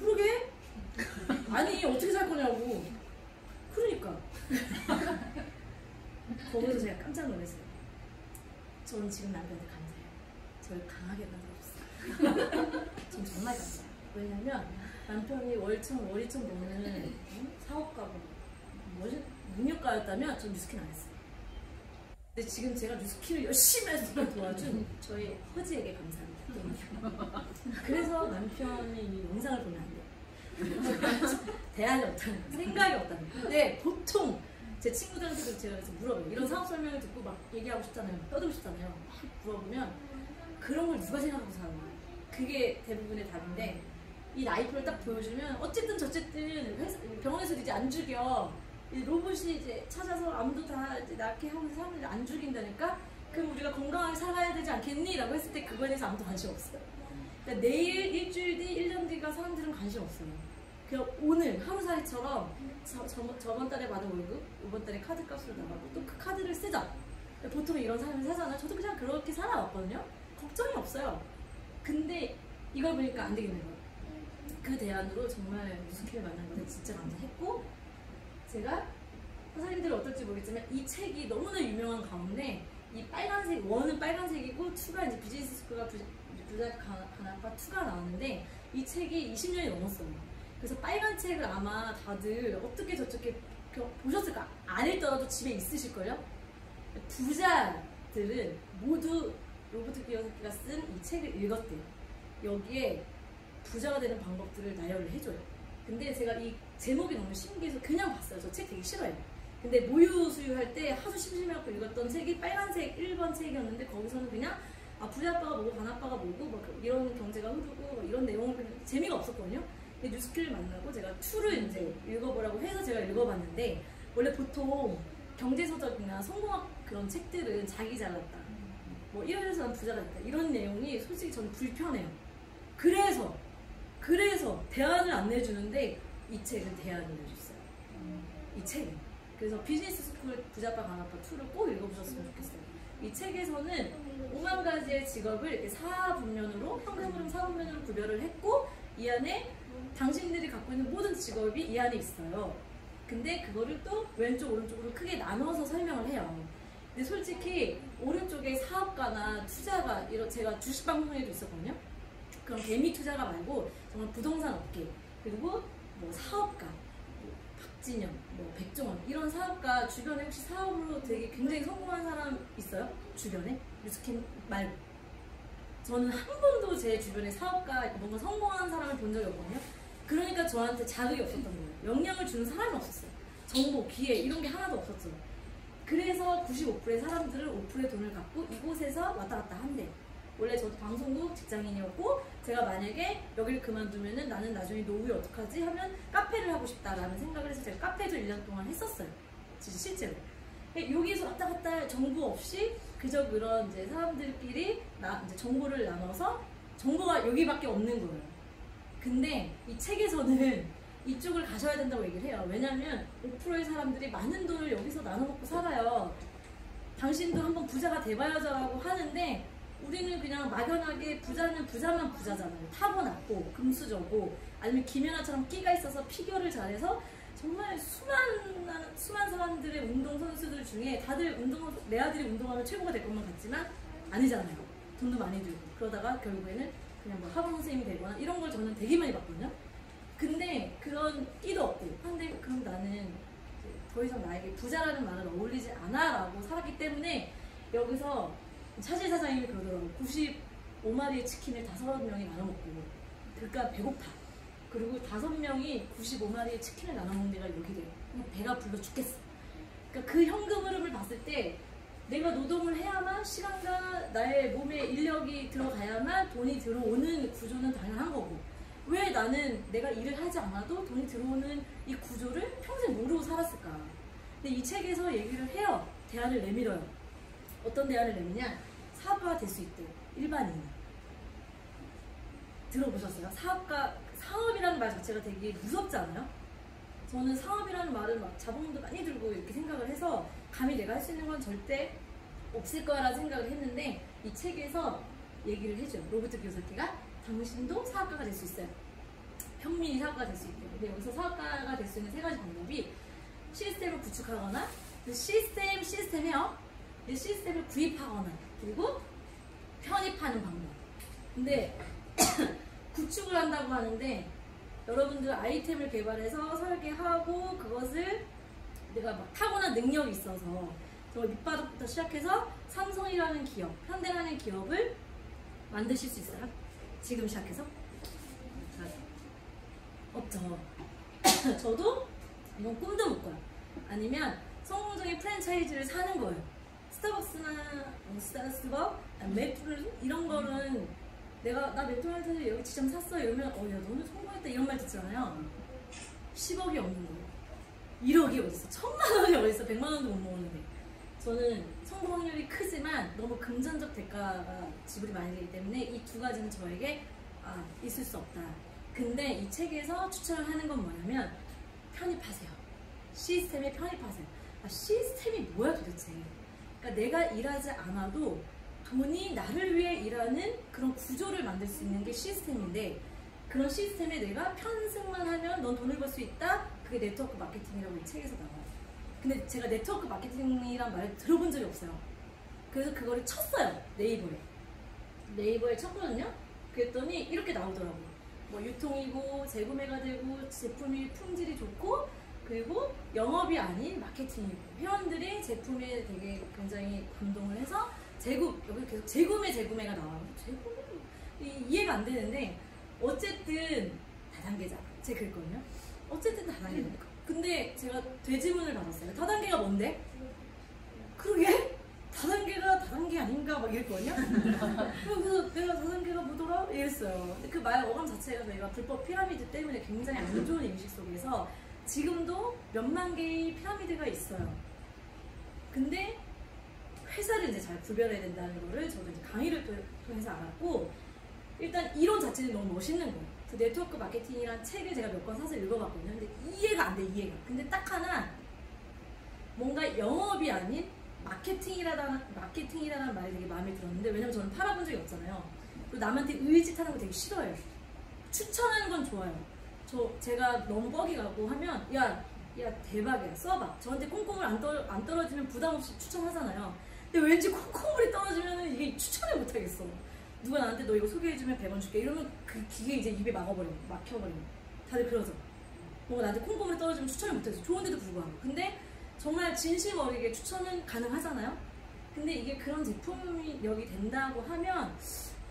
그러게? 아니 어떻게 살 거냐고. 그러니까 거기서 제가 깜짝 놀랐어요. 저는 지금 남편한테 감사해요. 저를 강하게 만들어줬어요. 전 정말 감사해요. 왜냐면 남편이 월천 월이천 먹는 사업가고 능력가였다면 전 뉴스킨 안 했어요. 근데 지금 제가 뉴스킨을 열심히 해서 도와준 저희 허지에게 감사합니다. 그래서 남편이 이 영상을 보면 안 돼요. 대안이 없다는 거, 생각이 없다는 거. 근데 보통 제 친구들한테도 제가 그래서 물어봐요. 이런 사업 설명을 듣고 막 얘기하고 싶잖아요. 떠들고 싶잖아요. 막 물어보면 그런 걸 누가 생각하고 사는 거예요. 그게 대부분의 답인데 이 라이프를 딱 보여주면 어쨌든 저쨌든 병원에서 이제 안 죽여. 로봇이 이제 찾아서 암도 다 이제 낫게 하고 사람들이 안 죽인다니까 그럼 우리가 건강하게 살아야 되지 않겠니? 라고 했을 때 그거에 대해서 아무도 관심 없어요. 그러니까 내일, 일주일 뒤, 1년 뒤가 사람들은 관심 없어요. 그냥 오늘 하루살이처럼 저번 달에 받은 월급, 이번 달에 카드값으로 나가고 또 그 카드를 쓰자. 보통 이런 삶을 사잖아요. 저도 그냥 그렇게 살아왔거든요. 걱정이 없어요. 근데 이걸 보니까 안 되겠네요. 그 대안으로 정말 무스키를 만난 것에 진짜 감사했고 제가 선생님들이 어떨지 모르겠지만 이 책이 너무나 유명한 가운데 이 빨간색, 원은 빨간색이고 2가 이제 비즈니스 스쿨과 부자 가나파 2가 나왔는데 이 책이 20년이 넘었어요. 그래서 빨간 책을 아마 다들 어떻게 저렇게 보셨을까? 안 읽더라도 집에 있으실걸요? 부자들은 모두 로버트 키오사키가 쓴 이 책을 읽었대요. 여기에 부자가 되는 방법들을 나열을 해줘요. 근데 제가 이 제목이 너무 신기해서 그냥 봤어요. 저 책 되게 싫어해요. 근데 모유 수유할 때 하도 심심해갖고 읽었던 책이 빨간색 1번 책이었는데 거기서는 그냥 부자아빠가 뭐고 가나아빠가 뭐고 막 이런 경제가 흐르고 이런 내용을 재미가 없었거든요. 근데 뉴스킬을 만나고 제가 2를 이제 읽어보라고 해서 제가 읽어봤는데 원래 보통 경제서적이나 성공학 그런 책들은 자기 잘났다 뭐 이래서 난 부자가 됐다 이런 내용이 솔직히 저는 불편해요. 그래서 대안을 안 내주는데 이 책은 대안을 내줬어요. 이 책은. 그래서 비즈니스 스쿨 부자아빠 가나아빠 2를 꼭 읽어보셨으면 좋겠어요. 이 책에서는 5만 가지의 직업을 이렇게 사분면으로 현금흐름 사분면으로 구별을 했고 이 안에 당신들이 갖고 있는 모든 직업이 이 안에 있어요. 근데 그거를 또 왼쪽 오른쪽으로 크게 나눠서 설명을 해요. 근데 솔직히 오른쪽에 사업가나 투자가 이런 제가 주식 방송에도 있었거든요. 그런 개미 투자가 말고 정말 부동산 업계 그리고 뭐 사업가 박진영, 뭐 백종원 이런 사업가 주변에 혹시 사업으로 되게 굉장히 성공한 사람 있어요? 주변에? 뉴스킨 말고 저는 한 번도 제 주변에 사업가 뭔가 성공한 사람을 본 적이 없거든요. 그러니까 저한테 자극이 없었던 거예요. 영향을 주는 사람이 없었어요. 정보, 기회 이런 게 하나도 없었죠. 그래서 95%의 사람들은 5%의 돈을 갖고 이곳에서 왔다 갔다 한대요. 원래 저도 방송국 직장인이었고 제가 만약에 여기를 그만두면은 나는 나중에 노후에 어떡하지 하면 카페를 하고 싶다라는 생각을 해서 제가 카페도 1년 동안 했었어요. 진짜 실제로. 여기에서 왔다 갔다 정보 없이 그저 그런 이제 사람들끼리 이제 정보를 나눠서 정보가 여기밖에 없는 거예요. 근데 이 책에서는 이쪽을 가셔야 된다고 얘기를 해요. 왜냐면 5%의 사람들이 많은 돈을 여기서 나눠 먹고 살아요. 당신도 한번 부자가 돼봐야죠라고 하는데 우리는 그냥 막연하게 부자는 부자만 부자잖아요. 타고났고 금수저고 아니면 김연아처럼 끼가 있어서 피겨를 잘해서 정말 수많은 사람들의 운동선수들 중에 다들 내 아들이 운동하면 최고가 될 것만 같지만 아니잖아요. 돈도 많이 들고 그러다가 결국에는 그냥 뭐 학원 선생님이 되거나 이런 걸 저는 되게 많이 봤거든요. 근데 그런 끼도 없고 근데 그럼 나는 더 이상 나에게 부자라는 말은 어울리지 않아 라고 살았기 때문에 여기서 차질 사장님이 그러더라고요. 95마리의 치킨을 5명이 나눠 먹고 그러니까 배고파. 그리고 5명이 95마리의 치킨을 나눠 먹는 데가 여기 돼요. 배가 불러 죽겠어. 그러니까 그 현금 흐름을 봤을 때 내가 노동을 해야만 시간과 나의 몸에 인력이 들어가야만 돈이 들어오는 구조는 당연한 거고 왜 나는 내가 일을 하지 않아도 돈이 들어오는 이 구조를 평생 모르고 살았을까. 근데 이 책에서 얘기를 해요. 대안을 내밀어요. 어떤 대안을 내미냐. 사업가가 될 수 있대. 일반인이. 들어보셨어요? 사업이라는 말 자체가 되게 무섭지 않아요? 저는 사업이라는 말을 막 자본도 많이 들고 이렇게 생각을 해서 감히 내가 할 수 있는 건 절대 없을 거라는 생각을 했는데 이 책에서 얘기를 해줘요. 로버트 키요사키가 당신도 사업가가 될 수 있어요. 평민이 사업가가 될 수 있대요. 근데 여기서 사업가가 될 수 있는 3가지 방법이 시스템을 구축하거나 시스템이요. 시스템을 구입하거나 그리고 편입하는 방법. 근데 구축을 한다고 하는데 여러분들 아이템을 개발해서 설계하고 그것을 내가 막 타고난 능력이 있어서 정말 밑바닥부터 시작해서 삼성이라는 기업, 현대라는 기업을 만드실 수 있어요? 지금 시작해서? 없죠. 저도 이건 꿈도 못 꿔요. 아니면 성공적인 프랜차이즈를 사는 거예요. 스타벅스나 스타벅, 맥도날드 이런 거는 나 맥도날드 여기 지점 샀어 이러면 야 너는 성공했다 이런 말 듣잖아요. 10억이 없는 거예요. 1억이 어딨어? 1000만 원이 어딨어? 100만 원도 못 먹었는데 저는 성공 확률이 크지만 너무 금전적 대가가 지불이 많이 되기 때문에 이 2가지는 저에게 있을 수 없다. 근데 이 책에서 추천을 하는 건 뭐냐면 편입하세요. 시스템에 편입하세요. 시스템이 뭐야 도대체? 그러니까 내가 일하지 않아도 돈이 나를 위해 일하는 그런 구조를 만들 수 있는 게 시스템인데 그런 시스템에 내가 편승만 하면 넌 돈을 벌 수 있다? 그게 네트워크 마케팅이라고 이 책에서 나와요. 근데 제가 네트워크 마케팅이란 말을 들어본 적이 없어요. 그래서 그거를 쳤어요. 네이버에 쳤거든요. 그랬더니 이렇게 나오더라고요. 뭐 유통이고 재구매가 되고 제품이 품질이 좋고 그리고 영업이 아닌 마케팅이고 회원들이 제품에 되게 굉장히 감동을 해서 여기 계속 재구매가 나와요. 이해가 안 되는데 어쨌든 다단계자 제가 그랬거든요. 어쨌든 다단계자. 근데 제가 되질문을 받았어요. 다단계가 뭔데? 그러게? 다단계 아닌가 막 이랬거든요. 그래서 내가 다단계가 뭐더라? 이랬어요. 근데 그 말 어감 자체가 저희가 불법 피라미드 때문에 굉장히 안 좋은 인식 속에서 지금도 몇만 개의 피라미드가 있어요. 근데 회사를 이제 잘 구별해야 된다는 거를 저도 이제 강의를 통해서 알았고 일단 이론 자체는 너무 멋있는 거예요. 그 네트워크 마케팅이란 책을 제가 몇 권 사서 읽어봤거든요. 근데 이해가 안 돼, 이해가. 근데 딱 하나 뭔가 영업이 아닌 마케팅이라는 말이 되게 마음에 들었는데 왜냐면 저는 팔아본 적이 없잖아요. 그리고 남한테 의짓하는 거 되게 싫어해요. 추천하는 건 좋아요. 제가 너무 뻑이 가고 하면 야 대박이야 써봐. 저한테 콩콩물 안 떨어지면 부담 없이 추천하잖아요. 근데 왠지 콩콩물이 떨어지면 이게 추천을 못 하겠어. 누가 나한테 너 이거 소개해주면 100원 줄게 이러면 그 기계 이제 입에 막혀버리고 다들 그러죠. 뭔가 나한테 콩콩물이 떨어지면 추천을 못 하겠어. 좋은데도 불구하고. 근데 정말 진심 어리게 추천은 가능하잖아요. 근데 이게 그런 제품이 여기 된다고 하면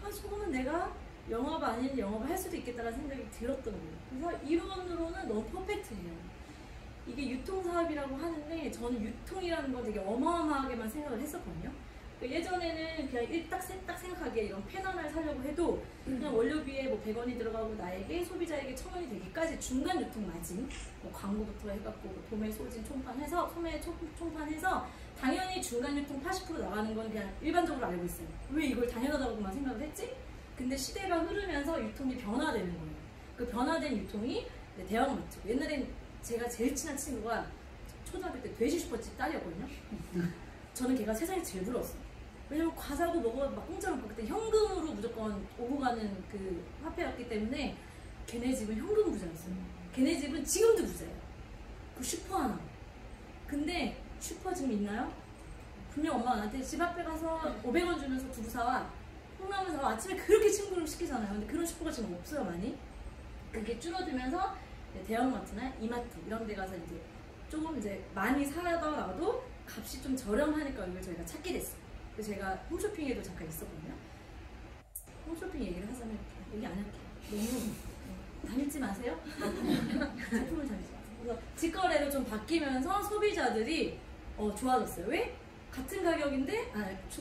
저거는 내가 영업 아닌 영업을 할 수도 있겠다는 생각이 들었던 거예요. 그래서 이론으로는 너무 퍼펙트해요. 이게 유통사업이라고 하는데 저는 유통이라는 건 되게 어마어마하게만 생각을 했었거든요. 예전에는 그냥 딱 생각하기에 이런 펜 하나를 사려고 해도 그냥 원료비에 뭐 100원이 들어가고 나에게 소비자에게 1000원이 되기까지 중간 유통 마진 뭐 광고부터 해갖고 도매 소진 총판해서 소매 총판해서 당연히 중간 유통 80% 나가는 건 그냥 일반적으로 알고 있어요. 왜 이걸 당연하다고만 생각을 했지? 근데 시대가 흐르면서 유통이 변화되는 거예요. 그 변화된 유통이 대형마트. 옛날엔 제가 제일 친한 친구가 초등학교 때 돼지 슈퍼집 딸이었거든요. 저는 걔가 세상에 제일 부러웠어요. 왜냐면 과자고 뭐고 막 공짜로 먹고 그때 현금으로 무조건 오고 가는 그 화폐였기 때문에 걔네 집은 현금 부자였어요. 걔네 집은 지금도 부자예요. 그 슈퍼 하나. 근데 슈퍼 지금 있나요? 분명 엄마가 나한테 집 앞에 가서 500원 주면서 두부 사와, 콩나물 사와, 아침에 그렇게 친구를 시키잖아요. 근데 그런 슈퍼가 지금 없어요, 많이. 그게 줄어들면서 대형마트나 이마트 이런 데 가서 이제 조금 이제 많이 사더라도 값이 좀 저렴하니까 이걸 저희가 찾게 됐어요. 그래서 제가 홈쇼핑에도 잠깐 있었거든요. 홈쇼핑 얘기를 하자면 얘기 안 할게요. 너무 다니지 마세요. 제품을 다니지 마세요. 그래서 직거래로 좀 바뀌면서 소비자들이 좋아졌어요. 왜? 같은 가격인데,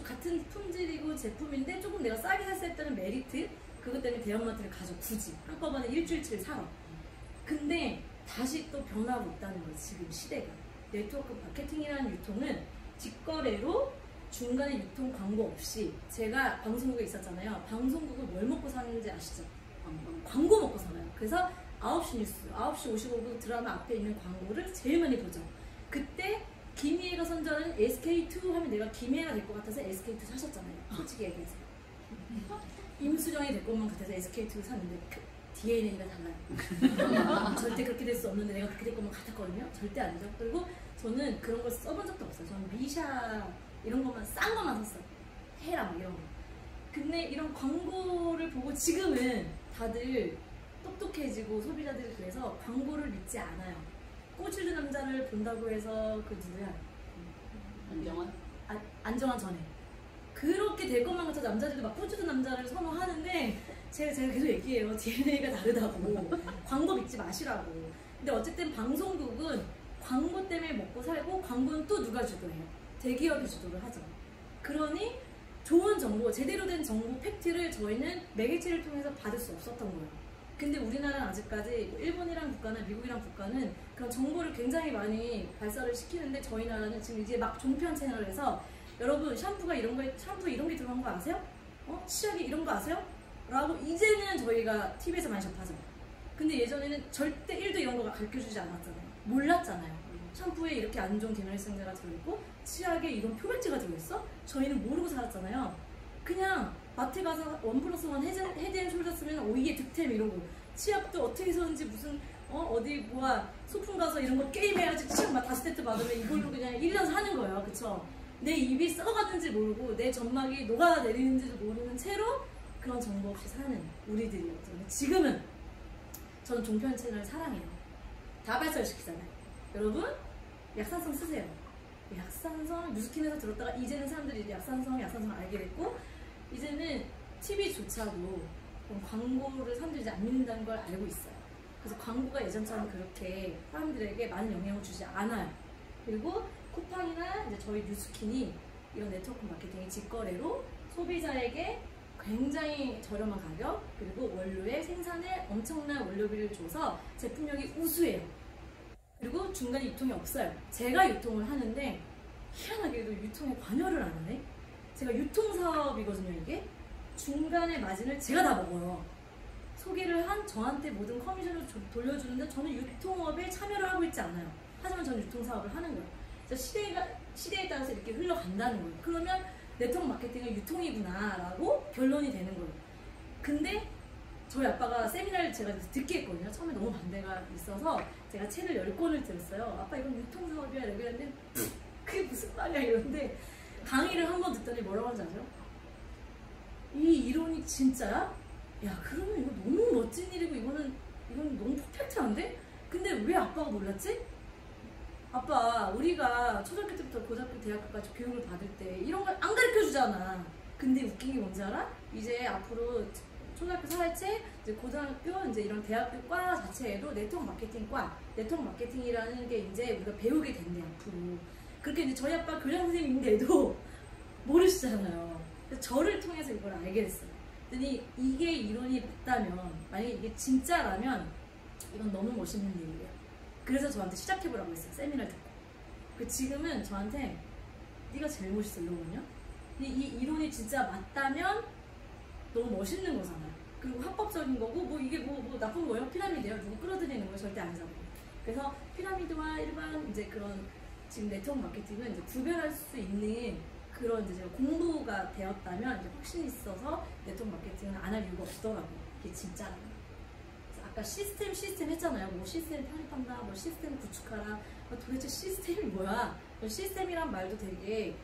같은 품질이고 제품인데 조금 내가 싸게 샀을 때는 메리트, 그것 때문에 대형마트를 가죠. 굳이 한꺼번에 일주일치를 사러. 근데 다시 또 변하고 있다는 거예요. 지금 시대가. 네트워크 마케팅이라는 유통은 직거래로 중간에 유통 광고 없이, 제가 방송국에 있었잖아요. 방송국은 뭘 먹고 사는지 아시죠? 광고 먹고 살아요. 그래서 9시 뉴스, 9시 55분 드라마 앞에 있는 광고를 제일 많이 보죠. 그때 김희애가 선전은 SK2 하면 내가 김희애가 될 것 같아서 SK2 사셨잖아요. 솔직히 얘기해서. 임수정이 될 것만 같아서 SK2 샀는데 DNA가 달라요. 절대 그렇게 될 수 없는데 내가 그렇게 될 것만 같았거든요. 절대 아니죠. 그리고 저는 그런 걸 써본 적도 없어요. 저는 미샤 이런 것만 싼 것만 샀어요. 헤라 이런 거. 근데 이런 광고를 보고 지금은 다들 똑똑해지고 소비자들이 그래서 광고를 믿지 않아요. 꼬질르 남자를 본다고 해서 그 누구야? 안정환? 안정환 전에. 그렇게 될 것만 같아서 남자들도 막 꼬질르 남자를 선호하는데 제가 계속 얘기해요. DNA가 다르다고. 광고 믿지 마시라고. 근데 어쨌든 방송국은 광고 때문에 먹고 살고 광고는 또 누가 주도해요? 대기업이 주도를 하죠. 그러니 좋은 정보, 제대로 된 정보, 팩트를 저희는 매개체를 통해서 받을 수 없었던 거예요. 근데 우리나라는 아직까지 일본이랑 국가나 미국이랑 국가는 그런 정보를 굉장히 많이 발사를 시키는데 저희 나라는 지금 이제 막 종편 채널을 해서 여러분 샴푸가 이런 거, 샴푸 이런 게 들어간 거 아세요? 치약이 이런 거 아세요? 라고 이제는 저희가 TV에서 많이 접하죠. 근데 예전에는 절대 1도 이런 거 가르쳐주지 않았잖아요. 몰랐잖아요. 샴푸에 이렇게 안 좋은 계면활성제가 들어있고 치약에 이런 표백제가 들어있어? 저희는 모르고 살았잖아요. 그냥 마트 가서 1+1 헤드앤숄더 쓰면 오이에 득템 이러고 치약도 어떻게 썼는지 무슨 어디 뭐야 소풍 가서 이런 거 게임해야지 치약 막 5세트 받으면 이걸로 그냥 1년 사는 거예요. 그쵸? 내 입이 썩어갔는지 모르고 내 점막이 녹아내리는지도 모르는 채로 그런 정보 없이 사는 우리들이었잖아요. 지금은 저는 종편 채널 사랑해요. 다 발설시키잖아요. 여러분 약산성 쓰세요. 약산성 뉴스킨에서 들었다가 이제는 사람들이 약산성 알게 됐고 이제는 TV조차도 광고를 사람들이 이제 안 믿는다는 걸 알고 있어요. 그래서 광고가 예전처럼 그렇게 사람들에게 많은 영향을 주지 않아요. 그리고 쿠팡이나 이제 저희 뉴스킨이 이런 네트워크 마케팅의 직거래로 소비자에게 굉장히 저렴한 가격 그리고 원료의 생산에 엄청난 원료비를 줘서 제품력이 우수해요. 그리고 중간에 유통이 없어요. 제가 유통을 하는데 희한하게도 유통에 관여를 안 하네. 제가 유통사업이거든요. 이게 중간에 마진을 제가 다 먹어요. 소개를 한 저한테 모든 커미션을 돌려주는데 저는 유통업에 참여를 하고 있지 않아요. 하지만 저는 유통사업을 하는 거예요. 그래서 시대에 따라서 이렇게 흘러간다는 거예요. 그러면 네트워크 마케팅은 유통이구나 라고 결론이 되는 거예요. 근데 저희 아빠가 세미나를 제가 듣게 했거든요. 처음에 너무 반대가 있어서 제가 책을 10권을 들었어요. 아빠 이건 유통사업이야 이러고 했는데 그게 무슨 말이야 이러는데 강의를 한 번 듣더니 뭐라고 하는지 아세요? 이 이론이 진짜야? 야 그러면 이거 너무 멋진 일이고 이건 너무 퍼펙트한데? 근데 왜 아빠가 몰랐지? 아빠 우리가 초등학교 때부터 고등학교 대학교까지 교육을 받을 때 이런 걸 안 가르쳐 주잖아. 근데 웃긴 게 뭔지 알아? 이제 앞으로 초등학교 사회체, 이제 고등학교, 이제 이런 대학교 과 자체에도 네트워크 마케팅이라는 게 이제 우리가 배우게 된대 앞으로. 그렇게 이제 저희 아빠 교장 선생님인데도 모르시잖아요. 그래서 저를 통해서 이걸 알게 됐어요. 그랬더니 이게 이론이 맞다면, 만약에 이게 진짜라면 이건 너무 멋있는 일이에요. 그래서 저한테 시작해보라고 했어요. 세미나를 듣고. 그 지금은 저한테 네가 제일 멋있어 이러거든요. 근데 이 이론이 진짜 맞다면 너무 멋있는 거잖아요. 그리고 합법적인 거고 뭐 이게 뭐 나쁜 거예요? 피라미드예요? 누구 끌어들이는 거 절대 아니잖아요. 그래서 피라미드와 일반 이제 그런 지금 네트워크 마케팅은 이제 구별할 수 있는 그런 이제 제가 공부가 되었다면 이제 확신이 있어서 네트워크 마케팅은 안 할 이유가 없더라고요. 이게 진짜. 아까 시스템 했잖아요. 뭐 시스템 편입한다, 뭐 시스템 구축하라. 도대체 시스템이 뭐야? 시스템이란 말도 되게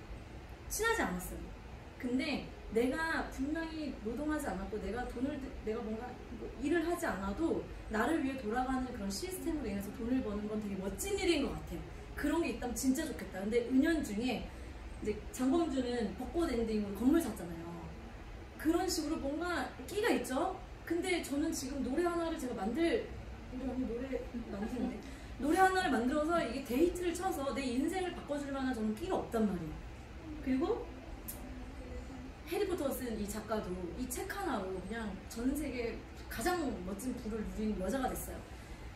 친하지 않았어요. 근데 내가 분명히 노동하지 않았고 내가 뭔가 뭐 일을 하지 않아도 나를 위해 돌아가는 그런 시스템으로 인해서 돈을 버는 건 되게 멋진 일인 것 같아요. 그런 게 있다면 진짜 좋겠다. 근데 은연중에 이제 장범준은 벚꽃 엔딩으로 건물 샀잖아요. 그런 식으로 뭔가 끼가 있죠. 근데 저는 지금 노래 하나를 제가 우리 언니 노래 만드는데 노래 하나를 만들어서 이게 데이트를 쳐서 내 인생을 바꿔줄 만한 저는 끼가 없단 말이에요. 그리고 해리포터 쓴 이 작가도 이 책 하나로 그냥 전 세계 가장 멋진 부를 누린 여자가 됐어요.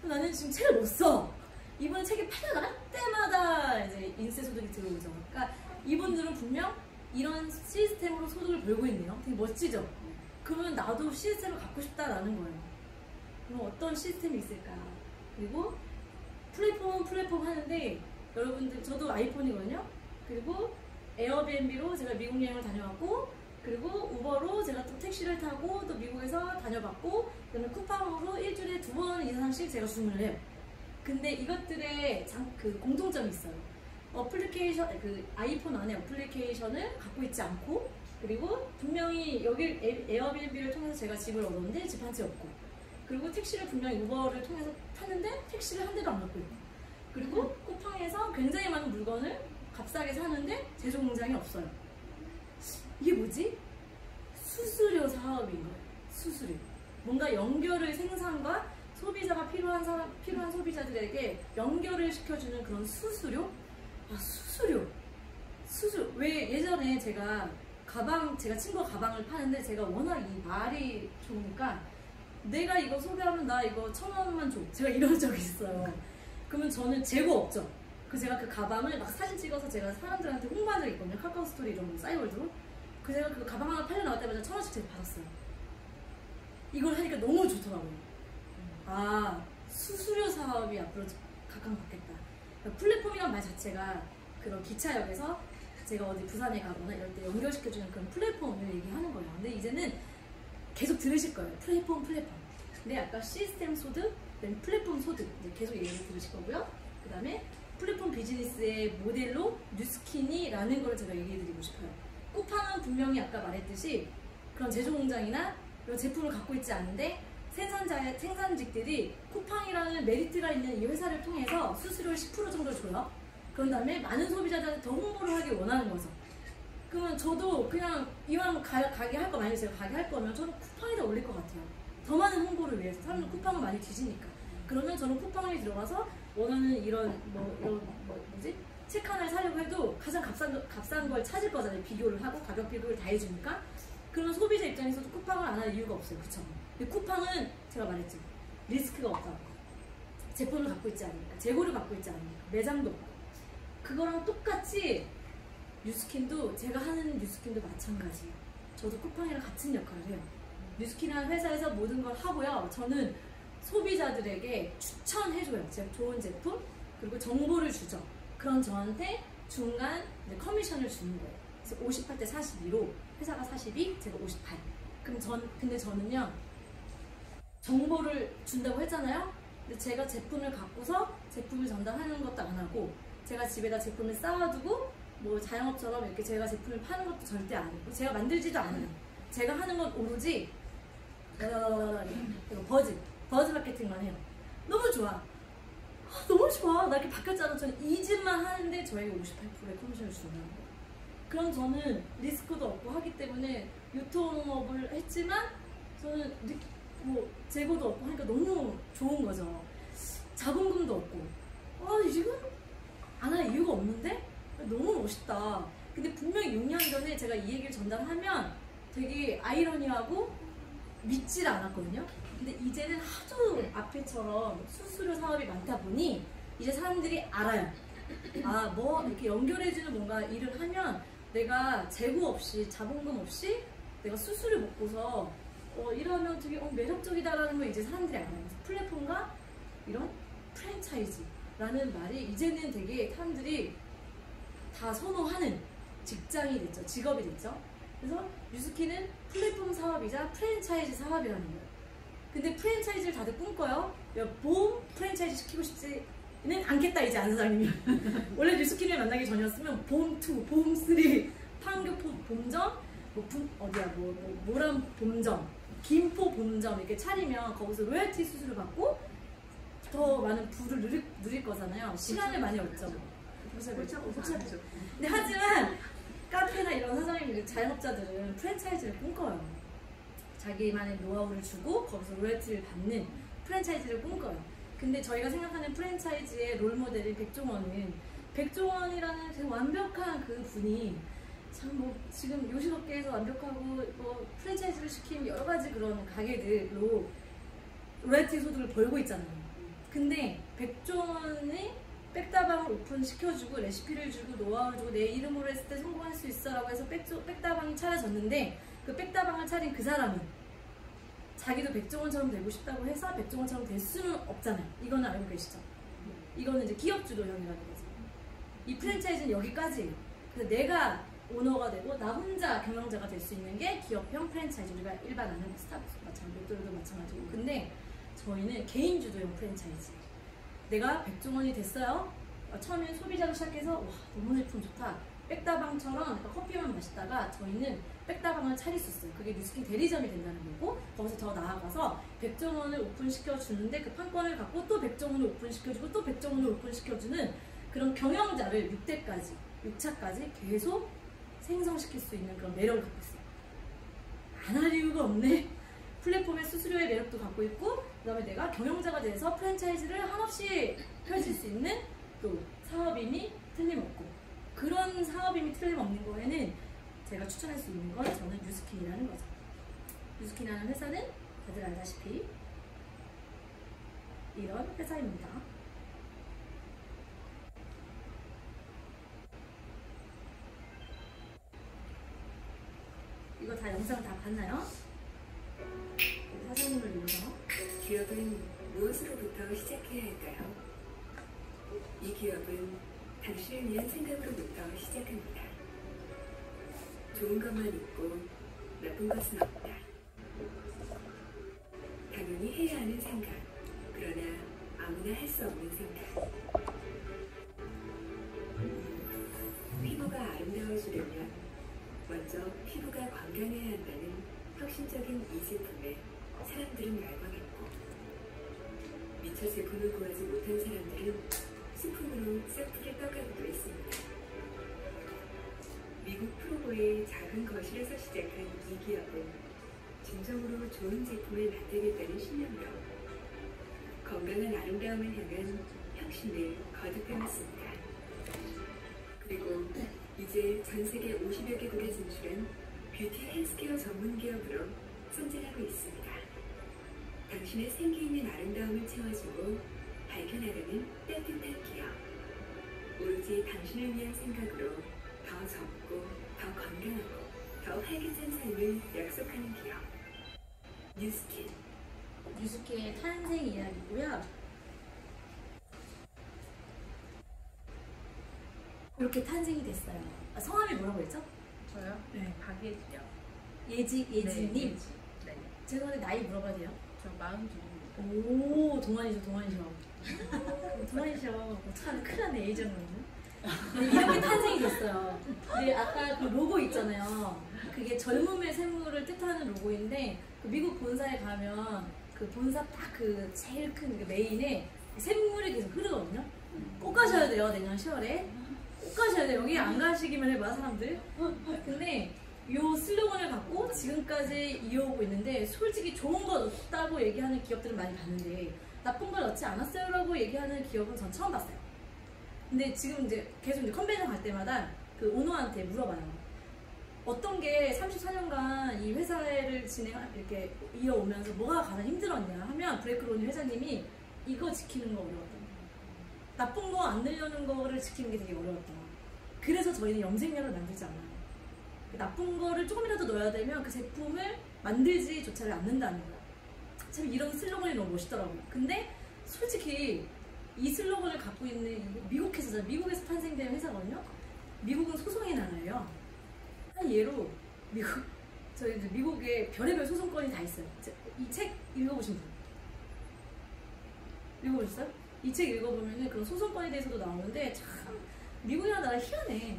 나는 지금 책을 못 써. 이번 책이 팔려나갈 때마다 이제 인세 소득이 들어오죠. 그러니까 이분들은 분명 이런 시스템으로 소득을 벌고 있네요. 되게 멋지죠? 그러면 나도 시스템을 갖고 싶다라는 거예요. 그럼 어떤 시스템이 있을까? 그리고 플랫폼 하는데 여러분들 저도 아이폰이거든요. 그리고 에어비앤비로 제가 미국 여행을 다녀왔고 그리고 우버로 제가 또 택시를 타고 또 미국에서 다녀봤고 그다음에 쿠팡으로 일주일에 2번 이상씩 제가 주문을 해요. 근데 이것들의 그 공통점이 있어요. 그 아이폰 안에 어플리케이션을 갖고 있지 않고 그리고 분명히 여기 에어비앤비를 통해서 제가 집을 얻었는데 집 한 채 없고 그리고 택시를 분명히 우버를 통해서 탔는데 택시를 한 대도 안 갖고 있고 그리고 쿠팡에서 굉장히 많은 물건을 값싸게 사는데 제조 공장이 없어요. 이게 뭐지? 수수료 사업인 거예요. 수수료. 뭔가 연결을 생산과 소비자가 필요한 소비자들에게 연결을 시켜주는 그런 수수료? 수수료. 왜 예전에 제가 친구 가방을 파는데 제가 워낙 이 말이 좋으니까 내가 이거 소개하면 나 이거 1,000원만 줘. 제가 이런 적이 있어요. 그러면 저는 재고 없죠. 제가 그 가방을 막 사진 찍어서 제가 사람들한테 홍보한 적이 있거든요. 카카오 스토리 이런 거, 싸이월드로. 제가 그 가방 하나 팔려 나갈 때마다 1,000원씩 제가 받았어요. 이걸 하니까 너무 좋더라고요. 수수료 사업이 앞으로 각광받겠다. 그러니까 플랫폼이란 말 자체가 그런 기차역에서 제가 어디 부산에 가거나 이럴 때 연결시켜주는 그런 플랫폼을 얘기하는 거예요. 근데 이제는 계속 들으실 거예요. 플랫폼. 근데 아까 시스템 소득, 그다음에 플랫폼 소득 이제 계속 얘기를 들으실 거고요. 그 다음에 플랫폼 비즈니스의 모델로 뉴스킨이라는 걸 제가 얘기해드리고 싶어요. 쿠팡은 분명히 아까 말했듯이 그런 제조 공장이나 이런 제품을 갖고 있지 않은데 생산직들이 쿠팡이라는 메리트가 있는 이 회사를 통해서 수수료를 10% 정도 줘요. 그런 다음에 많은 소비자들한테 더 홍보를 하길 원하는 거죠. 그러면 저도 그냥 이왕 가게 할 거 많이 제가 가게 할 거면 저는 쿠팡에다 올릴 것 같아요. 더 많은 홍보를 위해서. 사람들은 쿠팡을 많이 뒤지니까. 그러면 저는 쿠팡에 들어가서 원하는 이런 책 하나를 사려고 해도 가장 값싼 걸 찾을 거잖아요. 비교를 하고 가격 비교를 다 해주니까. 그러면 소비자 입장에서도 쿠팡을 안 할 이유가 없어요. 그쵸? 근데 쿠팡은 제가 말했죠. 리스크가 없다고. 제품을 갖고 있지 않으니까. 재고를 갖고 있지 않으니까. 매장도 없고. 그거랑 똑같이 뉴스킨도 제가 하는 뉴스킨도 마찬가지예요. 저도 쿠팡이랑 같은 역할을 해요. 뉴스킨이라는 회사에서 모든 걸 하고요. 저는 소비자들에게 추천해줘요. 제가 좋은 제품 그리고 정보를 주죠. 그럼 저한테 중간 커미션을 주는 거예요. 그래서 58대 42로 회사가 42, 제가 58. 근데 저는요 정보를 준다고 했잖아요. 근데 제가 제품을 갖고서 제품을 전달하는 것도 안 하고 제가 집에다 제품을 쌓아두고 뭐 자영업처럼 이렇게 제가 제품을 파는 것도 절대 안 하고 제가 만들지도 않아요. 제가 하는 건 오로지 버즈 마케팅만 해요. 너무 좋아. 너무 좋아. 나 이렇게 바뀌었잖아. 저는 이 집만 하는데 저에게 58%의 커미션을 주는 거예요. 그럼 저는 리스크도 없고 하기 때문에 유통업을 했지만 저는 재고도 없고 하니까 너무 좋은 거죠. 자본금도 없고 지금 안 할 이유가 없는데? 너무 멋있다. 근데 분명히 6년 전에 제가 이 얘기를 전달하면 되게 아이러니하고 믿질 않았거든요. 근데 이제는 하도 앞에처럼 수수료 사업이 많다 보니 이제 사람들이 알아요. 이렇게 연결해주는 뭔가 일을 하면 내가 재고 없이 자본금 없이 내가 수수료 먹고서 일하면 되게 매력적이다라는 걸 이제 사람들이 알아요. 플랫폼과 이런 프랜차이즈라는 말이 이제는 되게 사람들이 다 선호하는 직장이 됐죠. 직업이 됐죠. 그래서 뉴스키는 플랫폼 사업이자 프랜차이즈 사업이라는 거예요. 근데 프랜차이즈를 다들 꿈꿔요. 보험 프랜차이즈 시키고 싶지는 않겠다 이제 안 사장님이. 원래 뉴스키를 만나기 전이었으면 보험 2, 보험 3, 판교 본점, 모란 본점, 김포 본점 이렇게 차리면 거기서 로열티 수수료 받고 더 많은 부를 누릴 거잖아요. 시간을 많이 얻죠. 그렇죠. 근데 하지만 카페나 이런 사장님들, 자영업자들은 프랜차이즈를 꿈꿔요. 자기만의 노하우를 주고 거기서 로열티를 받는 프랜차이즈를 꿈꿔요. 근데 저희가 생각하는 프랜차이즈의 롤모델인 백종원이라는 되게 완벽한 그 분이 참 뭐 지금 요식업계에서 완벽하고 뭐 프랜차이즈를 시킨 여러 가지 그런 가게들로 로열티 소득을 벌고 있잖아요. 근데 백종원이 백다방을 오픈시켜주고 레시피를 주고 노하우를 주고 내 이름으로 했을 때 성공할 수 있어 라고 해서 백다방이 차려졌는데 그 백다방을 차린 그 사람이 자기도 백종원처럼 되고 싶다고 해서 백종원처럼 될 수는 없잖아요. 이거는 알고 계시죠? 이거는 이제 기업주도형이라는 거죠. 이 프랜차이즈는 여기까지예요. 그래서 내가 오너가 되고 나 혼자 경영자가 될 수 있는 게 기업형 프랜차이즈. 우리가 일반 아는 스타벅스 마찬가지고 롯데도 마찬가지고. 근데 저희는 개인주도형 프랜차이즈. 내가 백종원이 됐어요. 처음엔 소비자로 시작해서 와 너무 제품 좋다. 백다방처럼 커피만 마시다가 저희는 백다방을 차릴 수 있어요. 그게 뉴스키 대리점이 된다는 거고 거기서 더 나아가서 백종원을 오픈시켜 주는데 그 판권을 갖고 또 백종원을 오픈시켜주고 또 백종원을 오픈시켜주는 그런 경영자를 6대까지 6차까지 계속 생성시킬 수 있는 그런 매력을 갖고 있어요. 안 할 이유가 없네. 플랫폼의 수수료의 매력도 갖고 있고 그 다음에 내가 경영자가 돼서 프랜차이즈를 한없이 펼칠 수 있는 또 사업임이 틀림없고 그런 사업임이 틀림없는 거에는 제가 추천할 수 있는 건 저는 뉴스킨이라는 거죠. 뉴스킨이라는 회사는 다들 알다시피 이런 회사입니다. 이거 다 영상 다 봤나요? 사장님을 위해서 기업은 무엇으로부터 시작해야 할까요? 이 기업은 당신을 위한 생각으로부터 시작합니다. 좋은 것만 있고 나쁜 것은 없다. 당연히 해야 하는 생각, 그러나 아무나 할 수 없는 생각. 피부가 아름다워지려면 먼저 피부가 건강해야 한다는 혁신적인 이 제품에 사람들은 열광했고 미처 제품을 구하지 못한 사람들은 스푼으로 셀프를 떠가기도 했습니다. 미국 프로보의 작은 거실에서 시작한 이 기업은 진정으로 좋은 제품을 만들겠다는 신념으로 건강한 아름다움을 향한 혁신을 거듭해왔습니다. 그리고 이제 전 세계 50여 개국에 진출한 뷰티 헬스케어 전문 기업으로 성장하고 있습니다. 당신의 생기 있는 아름다움을 채워주고 밝혀나가는 따뜻한 기업. 오로지 당신을 위한 생각으로 더 젊고 더 건강하고 더 활기찬 삶을 약속하는 기업. 뉴스킨. 뉴스키의 탄생 이야기고요. 이렇게 탄생이 됐어요. 성함이 뭐라고 했죠? 저요? 네. 박예지요. 예지님. 네. 네. 죄송한데 나이 물어봐도 돼요? 저 42입니다. 오, 동안이죠. 동안이셔. 어떡하면 큰일 나네, 예전은. 이렇게 탄생이 됐어요. 근데 아까 그 로고 있잖아요. 그게 젊음의 샘물을 뜻하는 로고인데, 그 미국 본사에 가면 그 본사 딱 그 제일 큰 그 메인에 샘물이 계속 흐르거든요. 꼭 가셔야 돼요, 내년 10월에. 꼭 가셔야 돼요. 여기 안 가시기만 해봐, 사람들. 근데 요 슬로건을 갖고 지금까지 이어오고 있는데 솔직히 좋은 거 넣었다고 얘기하는 기업들은 많이 봤는데 나쁜 걸 넣지 않았어요 라고 얘기하는 기업은 전 처음 봤어요. 근데 지금 이제 계속 이제 컨벤션 갈 때마다 그 오너한테 물어봐요. 어떤 게 34년간 이 회사를 이렇게 이어오면서 뭐가 가장 힘들었냐 하면 브레이크로니 회장님이 이거 지키는 거 어려웠다. 나쁜 거 안 넣으려는 거를 지키는 게 되게 어려웠다. 그래서 저희는 염색약을 만들지 않아요. 나쁜 거를 조금이라도 넣어야 되면 그 제품을 만들지조차를 않는다는 거야. 참 이런 슬로건이 너무 멋있더라고요. 근데 솔직히 이 슬로건을 갖고 있는 미국 회사잖아요. 미국에서 탄생된 회사거든요. 미국은 소송의 나라예요. 한 예로 저희 이제 미국에 별의별 소송권이 다 있어요. 이 책 읽어보신 분? 읽어보셨어요? 이 책 읽어보면은 그런 소송권에 대해서도 나오는데 참 미국이라는 나라 희한해.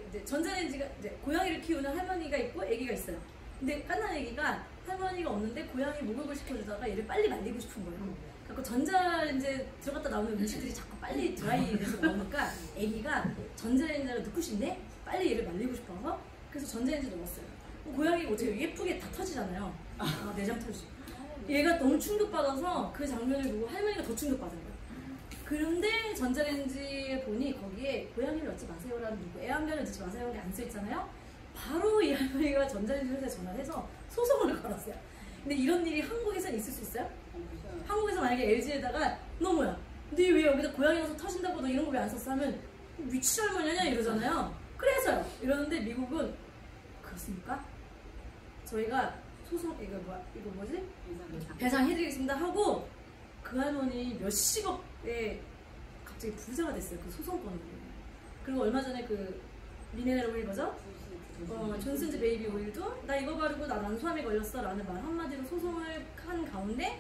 이제 전자레인지가 이제 고양이를 키우는 할머니가 있고 아기가 있어요. 근데 깐난 아기가 할머니가 없는데 고양이 목욕을 시켜주다가 얘를 빨리 말리고 싶은 거예요. 그래서 전자레인지에 들어갔다 나오는 음식들이 자꾸 빨리 드라이돼서 나오니까 아기가 전자레인지에 넣고 싶네? 빨리 얘를 말리고 싶어서 그래서 전자레인지에 넣었어요. 고양이가 어떻게 예쁘게 다 터지잖아요. 내장 터지죠. 얘가 너무 충격받아서 그 장면을 보고 할머니가 더 충격받은 거예요. 그런데 전자레인지에 보니 거기에 고양이를 넣지 마세요라는 누구 애완견을 넣지 마세요라는 게 안 써있잖아요. 바로 이 할머니가 전자레인지 회사에 전화를 해서 소송을 걸었어요. 근데 이런 일이 한국에서는 있을 수 있어요? 한국에서 만약에 LG에다가 너 뭐야? 너 왜 여기다 고양이 넣어서 터진다고 너 이런 거 왜 안 썼어? 하면 미친 할머니냐 이러잖아요. 그래서요. 이러는데 미국은 그렇습니까? 저희가 소송 이거 뭐지? 배상해드리겠습니다 하고 그 할머니 몇십억에 갑자기 부자가 됐어요. 그 소송권으로. 그리고 얼마 전에 그 미네랄 오일 뭐죠? 존슨즈 베이비 오일도 나 이거 바르고 나 난소암에 걸렸어 라는 말 한마디로 소송을 한 가운데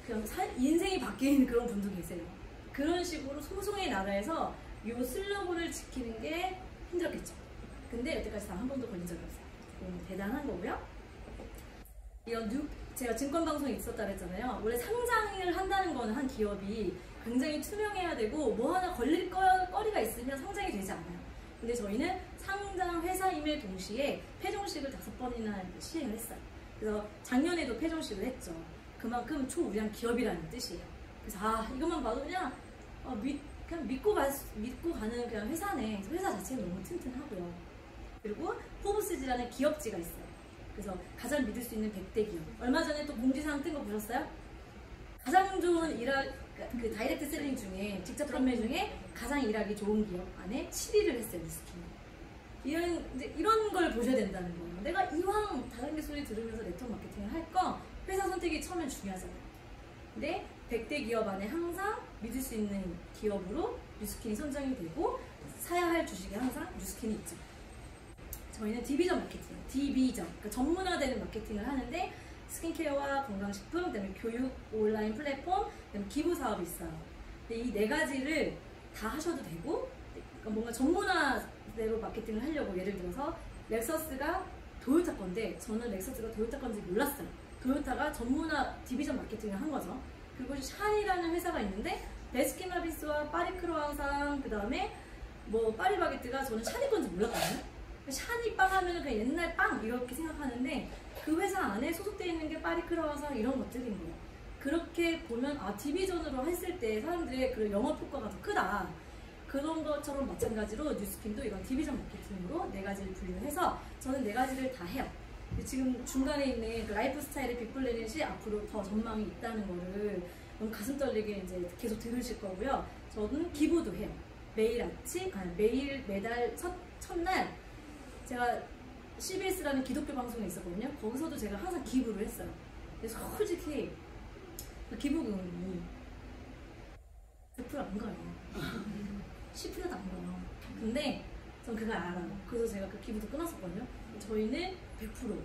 그냥 인생이 바뀐 그런 분도 계세요. 그런 식으로 소송의 나라에서 이 슬로건을 지키는 게 힘들었겠죠. 근데 여태까지 단 한 번도 걸린 적이 없어요. 대단한 거고요. 제가 증권방송에 있었다 그랬잖아요. 원래 상장을 한다는 거는 한 기업이 굉장히 투명해야 되고 뭐 하나 걸릴 거리가 있으면 상장이 되지 않아요. 근데 저희는 상장 회사임에 동시에 폐종식을 5번이나 시행을 했어요. 그래서 작년에도 폐종식을 했죠. 그만큼 초우량 기업이라는 뜻이에요. 그래서 이것만 봐도 그냥 믿고 가는 그냥 회사네. 회사 자체는 너무 튼튼하고요. 그리고 포브스지라는 기업지가 있어요. 그래서 가장 믿을 수 있는 100대 기업. 얼마 전에 또 공지사항 뜬 거 보셨어요? 가장 좋은 그 다이렉트 셀링 중에 직접 판매 중에 가장 일하기 좋은 기업 안에 7위를 했어요. 뉴스킨. 이런 걸 보셔야 된다는 거예요. 내가 이왕 다단계 소리 들으면서 네트워크 마케팅을 할 거 회사 선택이 처음엔 중요하잖아요. 근데 100대 기업 안에 항상 믿을 수 있는 기업으로 뉴스킨이 선정이 되고 사야 할 주식에 항상 뉴스킨이 있죠. 저희는 디비전 마케팅, 그러니까 전문화되는 마케팅을 하는데 스킨케어와 건강식품, 그다음에 교육 온라인 플랫폼, 그다음에 기부 사업이 있어요. 근데 이 4가지를 다 하셔도 되고, 그러니까 뭔가 전문화대로 마케팅을 하려고 예를 들어서 렉서스가 도요타 건데 저는 렉서스가 도요타 건지 몰랐어요. 도요타가 전문화 디비전 마케팅을 한 거죠. 그리고 샤이라는 회사가 있는데 베스킨라빈스와 파리크로와상, 그다음에 뭐 파리바게뜨가 저는 샤니 건지 몰랐거든요. 샤니 빵 하면 그냥 옛날 빵 이렇게 생각하는데 그 회사 안에 소속되어 있는 게 파리크로와상 이런 것들인 거예요. 그렇게 보면 디비전으로 했을 때 사람들의 그 영업 효과가 더 크다. 그런 것처럼 마찬가지로 뉴스킨도 이런 디비전 마케팅으로 4가지를 분류해서 저는 4가지를 다 해요. 지금 중간에 있는 그 라이프 스타일의 빅플래닛이 앞으로 더 전망이 있다는 거를 너무 가슴 떨리게 이제 계속 들으실 거고요. 저는 기부도 해요. 매달 첫날 제가 CBS라는 기독교 방송에 있었거든요. 거기서도 제가 항상 기부를 했어요. 근데 솔직히 기부금이 100% 안 가요. 10%도 안 가요. 근데 전 그걸 알아요. 그래서 제가 그 기부도 끊었었거든요. 저희는 100%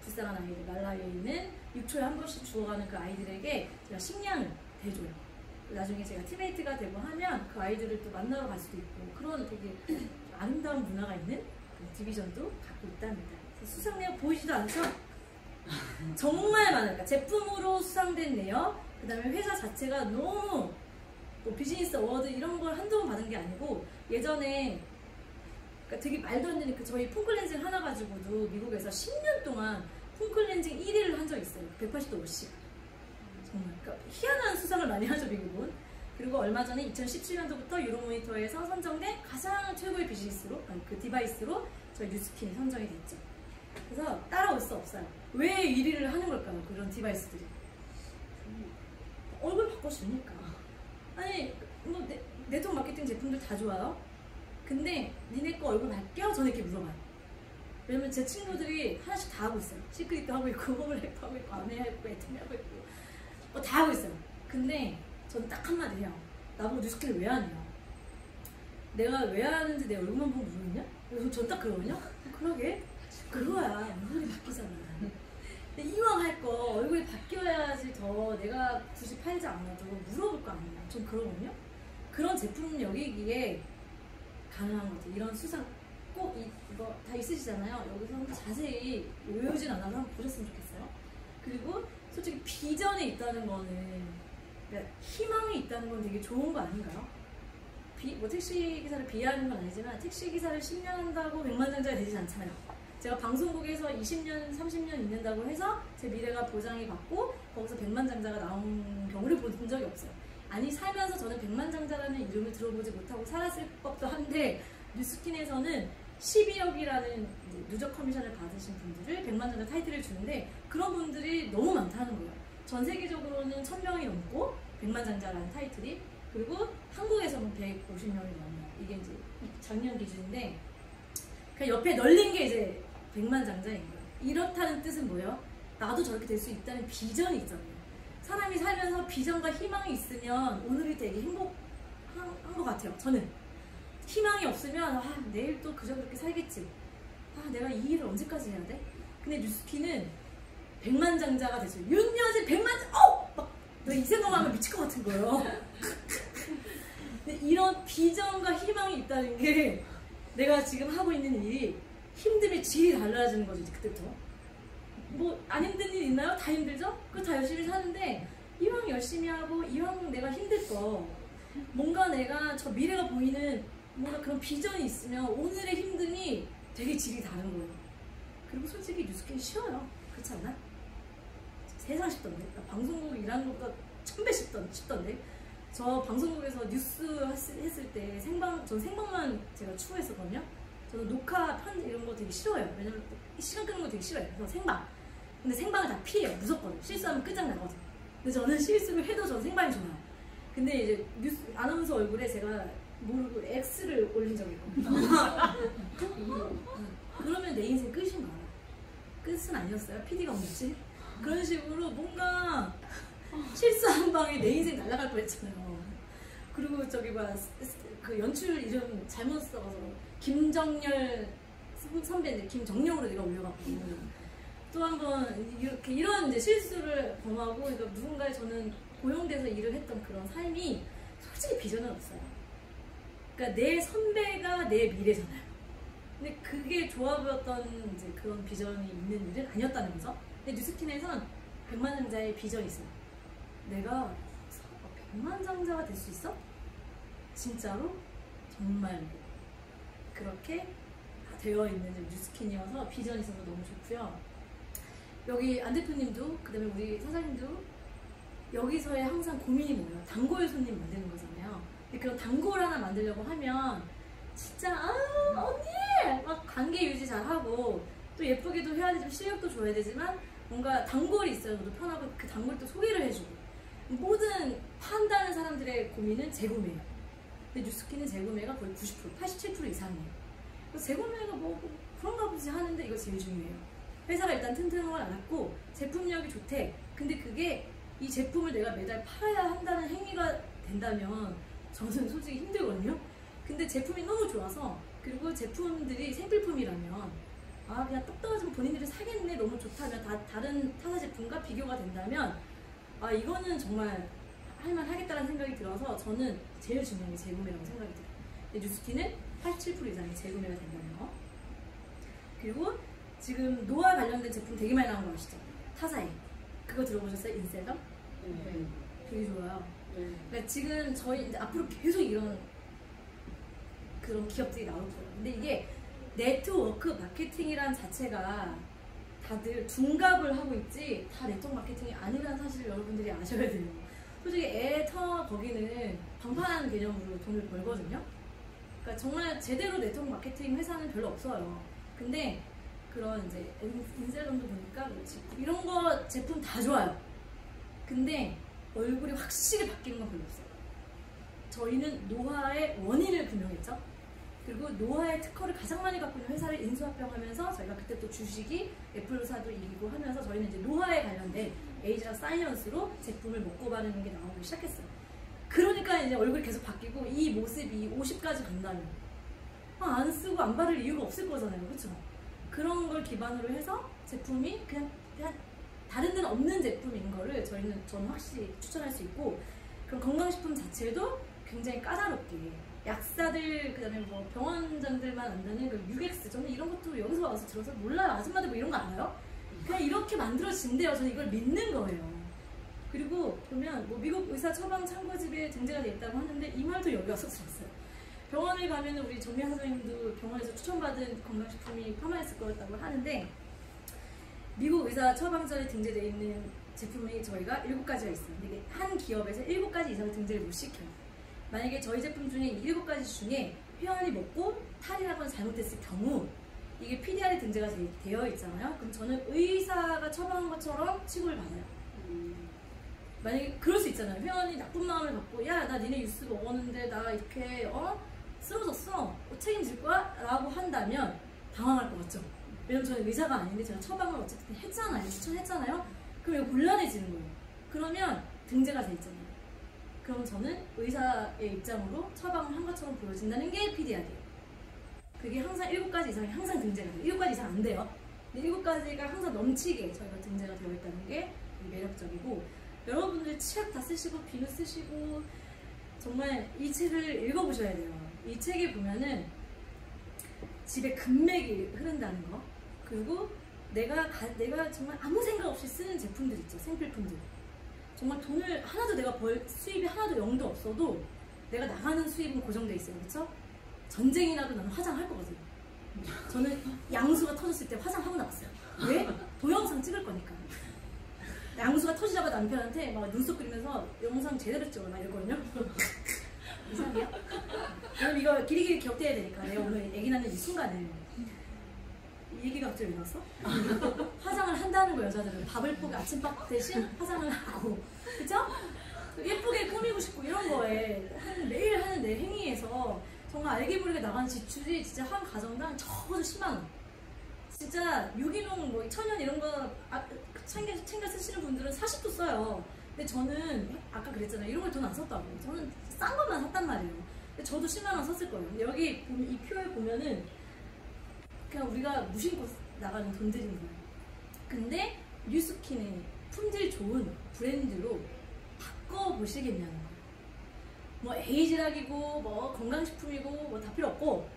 불쌍한 아이들, 말라위에 있는 6초에 한 번씩 죽어가는 그 아이들에게 제가 식량을 대줘요. 나중에 제가 팀메이트가 되고 하면 그 아이들을 또 만나러 갈 수도 있고 그런 되게 아름다운 문화가 있는 그 디비전도 갖고 있답니다. 수상 내역 보이지도 않죠? 정말 많아요. 그러니까 제품으로 수상된 내역, 그 다음에 회사 자체가 너무 뭐 비즈니스 어워드 이런 걸 한두 번 받은 게 아니고 예전에 그러니까 되게 말도 안 되는 그 저희 폼클렌징 하나 가지고도 미국에서 10년 동안 폼클렌징 1위를 한 적이 있어요. 180도 50. 정말 그러니까 희한한 수상을 많이 하죠 미국은. 그리고 얼마 전에 2017년도부터 유로모니터에서 선정된 가장 최고의 비즈니스로 그 디바이스로 저희 뉴스킨이 선정이 됐죠. 그래서 따라올 수 없어요. 왜 1위를 하는 걸까요? 그런 디바이스들이 얼굴 바꿔주니까. 아니 뭐 네트워크 마케팅 제품들 다 좋아요. 근데 니네 거 얼굴 바뀌어? 저는 이렇게 물어봐요. 왜냐면 제 친구들이 하나씩 다 하고 있어요. 시크릿도 하고 있고 호블랙도 하고 있고 아메 하고 있고 애터미 하고 있고 뭐 다 하고 있어요. 근데 저는 딱 한마디 해요. 나보고 뉴스킨을 왜 하냐. 내가 왜 하는지 내 얼굴만 보고 모르겠냐? 전 딱 그러거든요? 그러게? 그거야. 얼굴이 바뀌잖아. 근데 이왕 할 거 얼굴이 바뀌어야지 더 내가 굳이 팔지 않아도 물어볼 거 아니야. 좀 그러거든요? 그런 제품 여기기에 가능한 것 같아요. 이런 수상 꼭 이거 다 있으시잖아요. 여기서 한번 자세히 외우진 않아서 한번 보셨으면 좋겠어요. 그리고 솔직히 비전이 있다는 거는, 그러니까 희망이 있다는 건 되게 좋은 거 아닌가요? 뭐 택시 기사를 비하하는 건 아니지만 택시 기사를 10년 한다고 백만장자가 되진 않잖아요. 제가 방송국에서 20년, 30년 있는다고 해서 제 미래가 보장이 받고 거기서 백만장자가 나온 경우를 본 적이 없어요. 아니, 살면서 저는 백만장자라는 이름을 들어보지 못하고 살았을 법도 한데, 뉴스킨에서는 12억이라는 누적 커미션을 받으신 분들을 백만장자 타이틀을 주는데, 그런 분들이 너무 많다는 거예요. 전 세계적으로는 1000명이 넘고 백만장자라는 타이틀이, 그리고 한국에서는 150명이 넘어요. 이게 이제 작년 기준인데, 그냥 옆에 널린 게 이제 백만장자인 거예요. 이렇다는 뜻은 뭐예요? 나도 저렇게 될 수 있다는 비전이 있잖아요. 사람이 살면서 비전과 희망이 있으면 오늘이 되게 행복한 것 같아요. 저는 희망이 없으면 내일 또 그저 그렇게 살겠지. 내가 이 일을 언제까지 해야 돼? 근데 뉴스킨은 백만장자가 됐어요. 윤여진 백만장! 막 이 생각하면 미칠 것 같은 거예요. 근데 이런 비전과 희망이 있다는 게 내가 지금 하고 있는 일이 힘듦의 질이 달라지는 거죠. 그때부터. 뭐 안 힘든 일 있나요? 다 힘들죠? 그거 다 열심히 사는데, 이왕 열심히 하고 이왕 내가 힘들 거, 뭔가 내가 저 미래가 보이는 뭔가 그런 비전이 있으면 오늘의 힘듦이 되게 질이 다른 거예요. 그리고 솔직히 뉴스킨 쉬워요. 그렇지 않나? 세상 쉽던데. 방송국 일하는 것보다 1000배 쉽던데. 저 방송국에서 뉴스 했을 때 전 생방만 제가 추구했었거든요. 저는 녹화, 편집 이런 거 되게 싫어해요. 왜냐면 시간 끄는 거 되게 싫어해요. 그래서 생방. 근데 생방을 다 피해요. 무조건. 실수하면 끝장나거든요. 근데 저는 실수를 해도 저는 생방이 좋아요. 근데 이제 뉴스 아나운서 얼굴에 제가 모르고 X를 올린 적이 있거든요. 그러면 내 인생 끝인 거야. 끝은 아니었어요. PD가 없지. 그런 식으로 뭔가 실수한 방에 내 인생 날아갈 뻔했잖아요. 그리고 저기 그 연출 이름 잘못 써서 김정열 선배인데 김정영으로 내가 올려갖고 또 한 번 이런 이제 실수를 범하고, 그러니까 누군가의 저는 고용돼서 일을 했던 그런 삶이 솔직히 비전은 없어요. 그러니까 내 선배가 내 미래잖아요. 근데 그게 좋아 보였던 이제 그런 비전이 있는 일은 아니었다는 거죠. 근데 뉴스킨에선 백만장자의 비전이 있어요. 내가 백만장자가 될 수 있어? 진짜로? 정말로. 그렇게 되어 있는 뉴스킨이어서 비전이 있어서 너무 좋고요. 여기 안 대표님도, 그 다음에 우리 사장님도 여기서의 항상 고민이 뭐예요? 단골 손님 만드는 거잖아요. 근데 그런 단골 하나 만들려고 하면 진짜 언니! 막 관계 유지 잘하고 또 예쁘게도 해야 되지만 실력도 줘야 되지만 뭔가 단골이 있어야 저도 편하고 그 단골도 소개를 해주고, 모든 판다는 사람들의 고민은 재구매예요. 근데 뉴스킨은 재구매가 거의 90%, 87% 이상이에요. 그래서 재구매가 뭐 그런가 보지 하는데 이거 제일 중요해요. 회사가 일단 튼튼한 않았고 제품력이 좋대. 근데 그게 이 제품을 내가 매달 팔아야 한다는 행위가 된다면 저는 솔직히 힘들거든요. 근데 제품이 너무 좋아서, 그리고 제품들이 생필품이라면 그냥 똑 떨어지면 본인들이 사겠네, 너무 좋다면, 다른 타사 제품과 비교가 된다면 이거는 정말 할만하겠다는 생각이 들어서 저는 제일 중요한 게 재구매라고 생각이 들어요. 근데 뉴스킨은 87% 이상이 재구매가 된다는 거. 그리고 지금 노화 관련된 제품 되게 많이 나온 거 아시죠? 타사에. 그거 들어보셨어요? 인셀덤? 네. 되게 좋아요. 네. 그러니까 지금 저희 이제 앞으로 계속 그런 기업들이 나올 거예요. 근데 이게 네트워크 마케팅이란 자체가 다들 둔갑을 하고 있지 다 네트워크 마케팅이 아니라는 사실을 여러분들이 아셔야 돼요. 솔직히 애터 거기는 방판하는 개념으로 돈을 벌거든요. 그러니까 정말 제대로 네트워크 마케팅 회사는 별로 없어요. 근데 그런 이제 인셀덤도 보니까 그렇지, 이런 거 제품 다 좋아요. 근데 얼굴이 확실히 바뀌는 건 별로 없어요. 저희는 노화의 원인을 규명했죠. 그리고 노화의 특허를 가장 많이 갖고 있는 회사를 인수합병하면서 저희가 그때 또 주식이 애플사도 이기고 하면서 저희는 이제 노화에 관련된 에이지랑 사이언스로 제품을 먹고 바르는 게 나오기 시작했어요. 그러니까 이제 얼굴이 계속 바뀌고 이 모습이 50까지 간다면 안 쓰고 안 바를 이유가 없을 거잖아요. 그렇죠? 그런 걸 기반으로 해서 제품이 그냥 다른 데는 없는 제품인 거를 저는 확실히 추천할 수 있고, 그럼 건강식품 자체도 굉장히 까다롭게 약사들 그다음에 뭐 병원장들만 안다는 그 UX, 저는 이런 것도 여기서 와서 들어서 몰라요. 아줌마들 뭐 이런 거 알아요? 그냥 이렇게 만들어진대요. 저는 이걸 믿는 거예요. 그리고 보면 뭐 미국 의사 처방 참고집에 등재가 돼 있다고 하는데 이 말도 여기 와서 들었어요. 병원에 가면 우리 정미아 사장님도 병원에서 추천받은 건강식품이 포함했을 거였다고 하는데, 미국 의사 처방전에 등재되어 있는 제품이 저희가 7가지가 있어요. 근데 이게 한 기업에서 7가지 이상을 등재를 못 시켜요. 만약에 저희 제품 중에 이 7가지 중에 회원이 먹고 탈이라거나 잘못됐을 경우 이게 PDR에 등재가 되어 있잖아요. 그럼 저는 의사가 처방한 것처럼 취급을 받아요. 만약에 그럴 수 있잖아요. 회원이 나쁜 마음을 갖고 야, 나 니네 유스 먹었는데 나 이렇게 쓰러졌어. 책임질 거야? 라고 한다면 당황할 것 같죠. 왜냐면 저는 의사가 아닌데 제가 처방을 어쨌든 했잖아요. 추천했잖아요. 그럼 이거 곤란해지는 거예요. 그러면 등재가 돼 있잖아요. 그럼 저는 의사의 입장으로 처방을 한 것처럼 보여진다는 게 PDR이에요. 그게 항상 7가지 이상이 항상 등재가 돼요. 7가지 이상 안 돼요. 근데 7가지가 항상 넘치게 저희가 등재가 되어 있다는 게 매력적이고, 여러분들 치약 다 쓰시고 비누 쓰시고 정말 이 책을 읽어보셔야 돼요. 이 책에 보면은 집에 금맥이 흐른다는 거, 그리고 내가 정말 아무 생각 없이 쓰는 제품들 있죠. 생필품들. 정말 돈을 하나도 내가 수입이 하나도 0도 없어도 내가 나가는 수입은 고정돼 있어요. 그렇죠? 전쟁이 나도 나는 화장할 거거든요. 저는 양수가 터졌을 때 화장하고 나왔어요. 왜? 동영상 찍을 거니까. 양수가 터지자마자 남편한테 막 눈썹 그리면서 영상 제대로 찍어 막 이러거든요. 이상해요? 왜냐면 이거 길이길이 기억돼야 되니까. 내가 오늘 애기 낳는 이 순간을. 이 얘기가 갑자기 왜 나왔어? 화장을 한다는 거, 여자들은. 밥을 포기 아침밥 대신 화장을 하고, 그쵸? 예쁘게 꾸미고 싶고 이런 거에 매일 하는 내 행위에서 정말 알게 모르게 나가는 지출이 진짜 한 가정당 적어도 10만원. 진짜 유기농 뭐 천연 이런 거 챙겨 쓰시는 분들은 40도 써요. 근데 저는 아까 그랬잖아요. 이런 걸 돈 안 썼다고. 저는 싼 것만 샀단 말이에요. 근데 저도 10만원 썼을 거예요. 근데 여기 이 표에 보면은 그냥 우리가 무심코 나가는 돈들인 거예요. 근데 뉴스킨의 품질 좋은 브랜드로 바꿔보시겠냐는 거예요. 뭐 에이즈락이고 뭐 건강식품이고 뭐 다 필요 없고,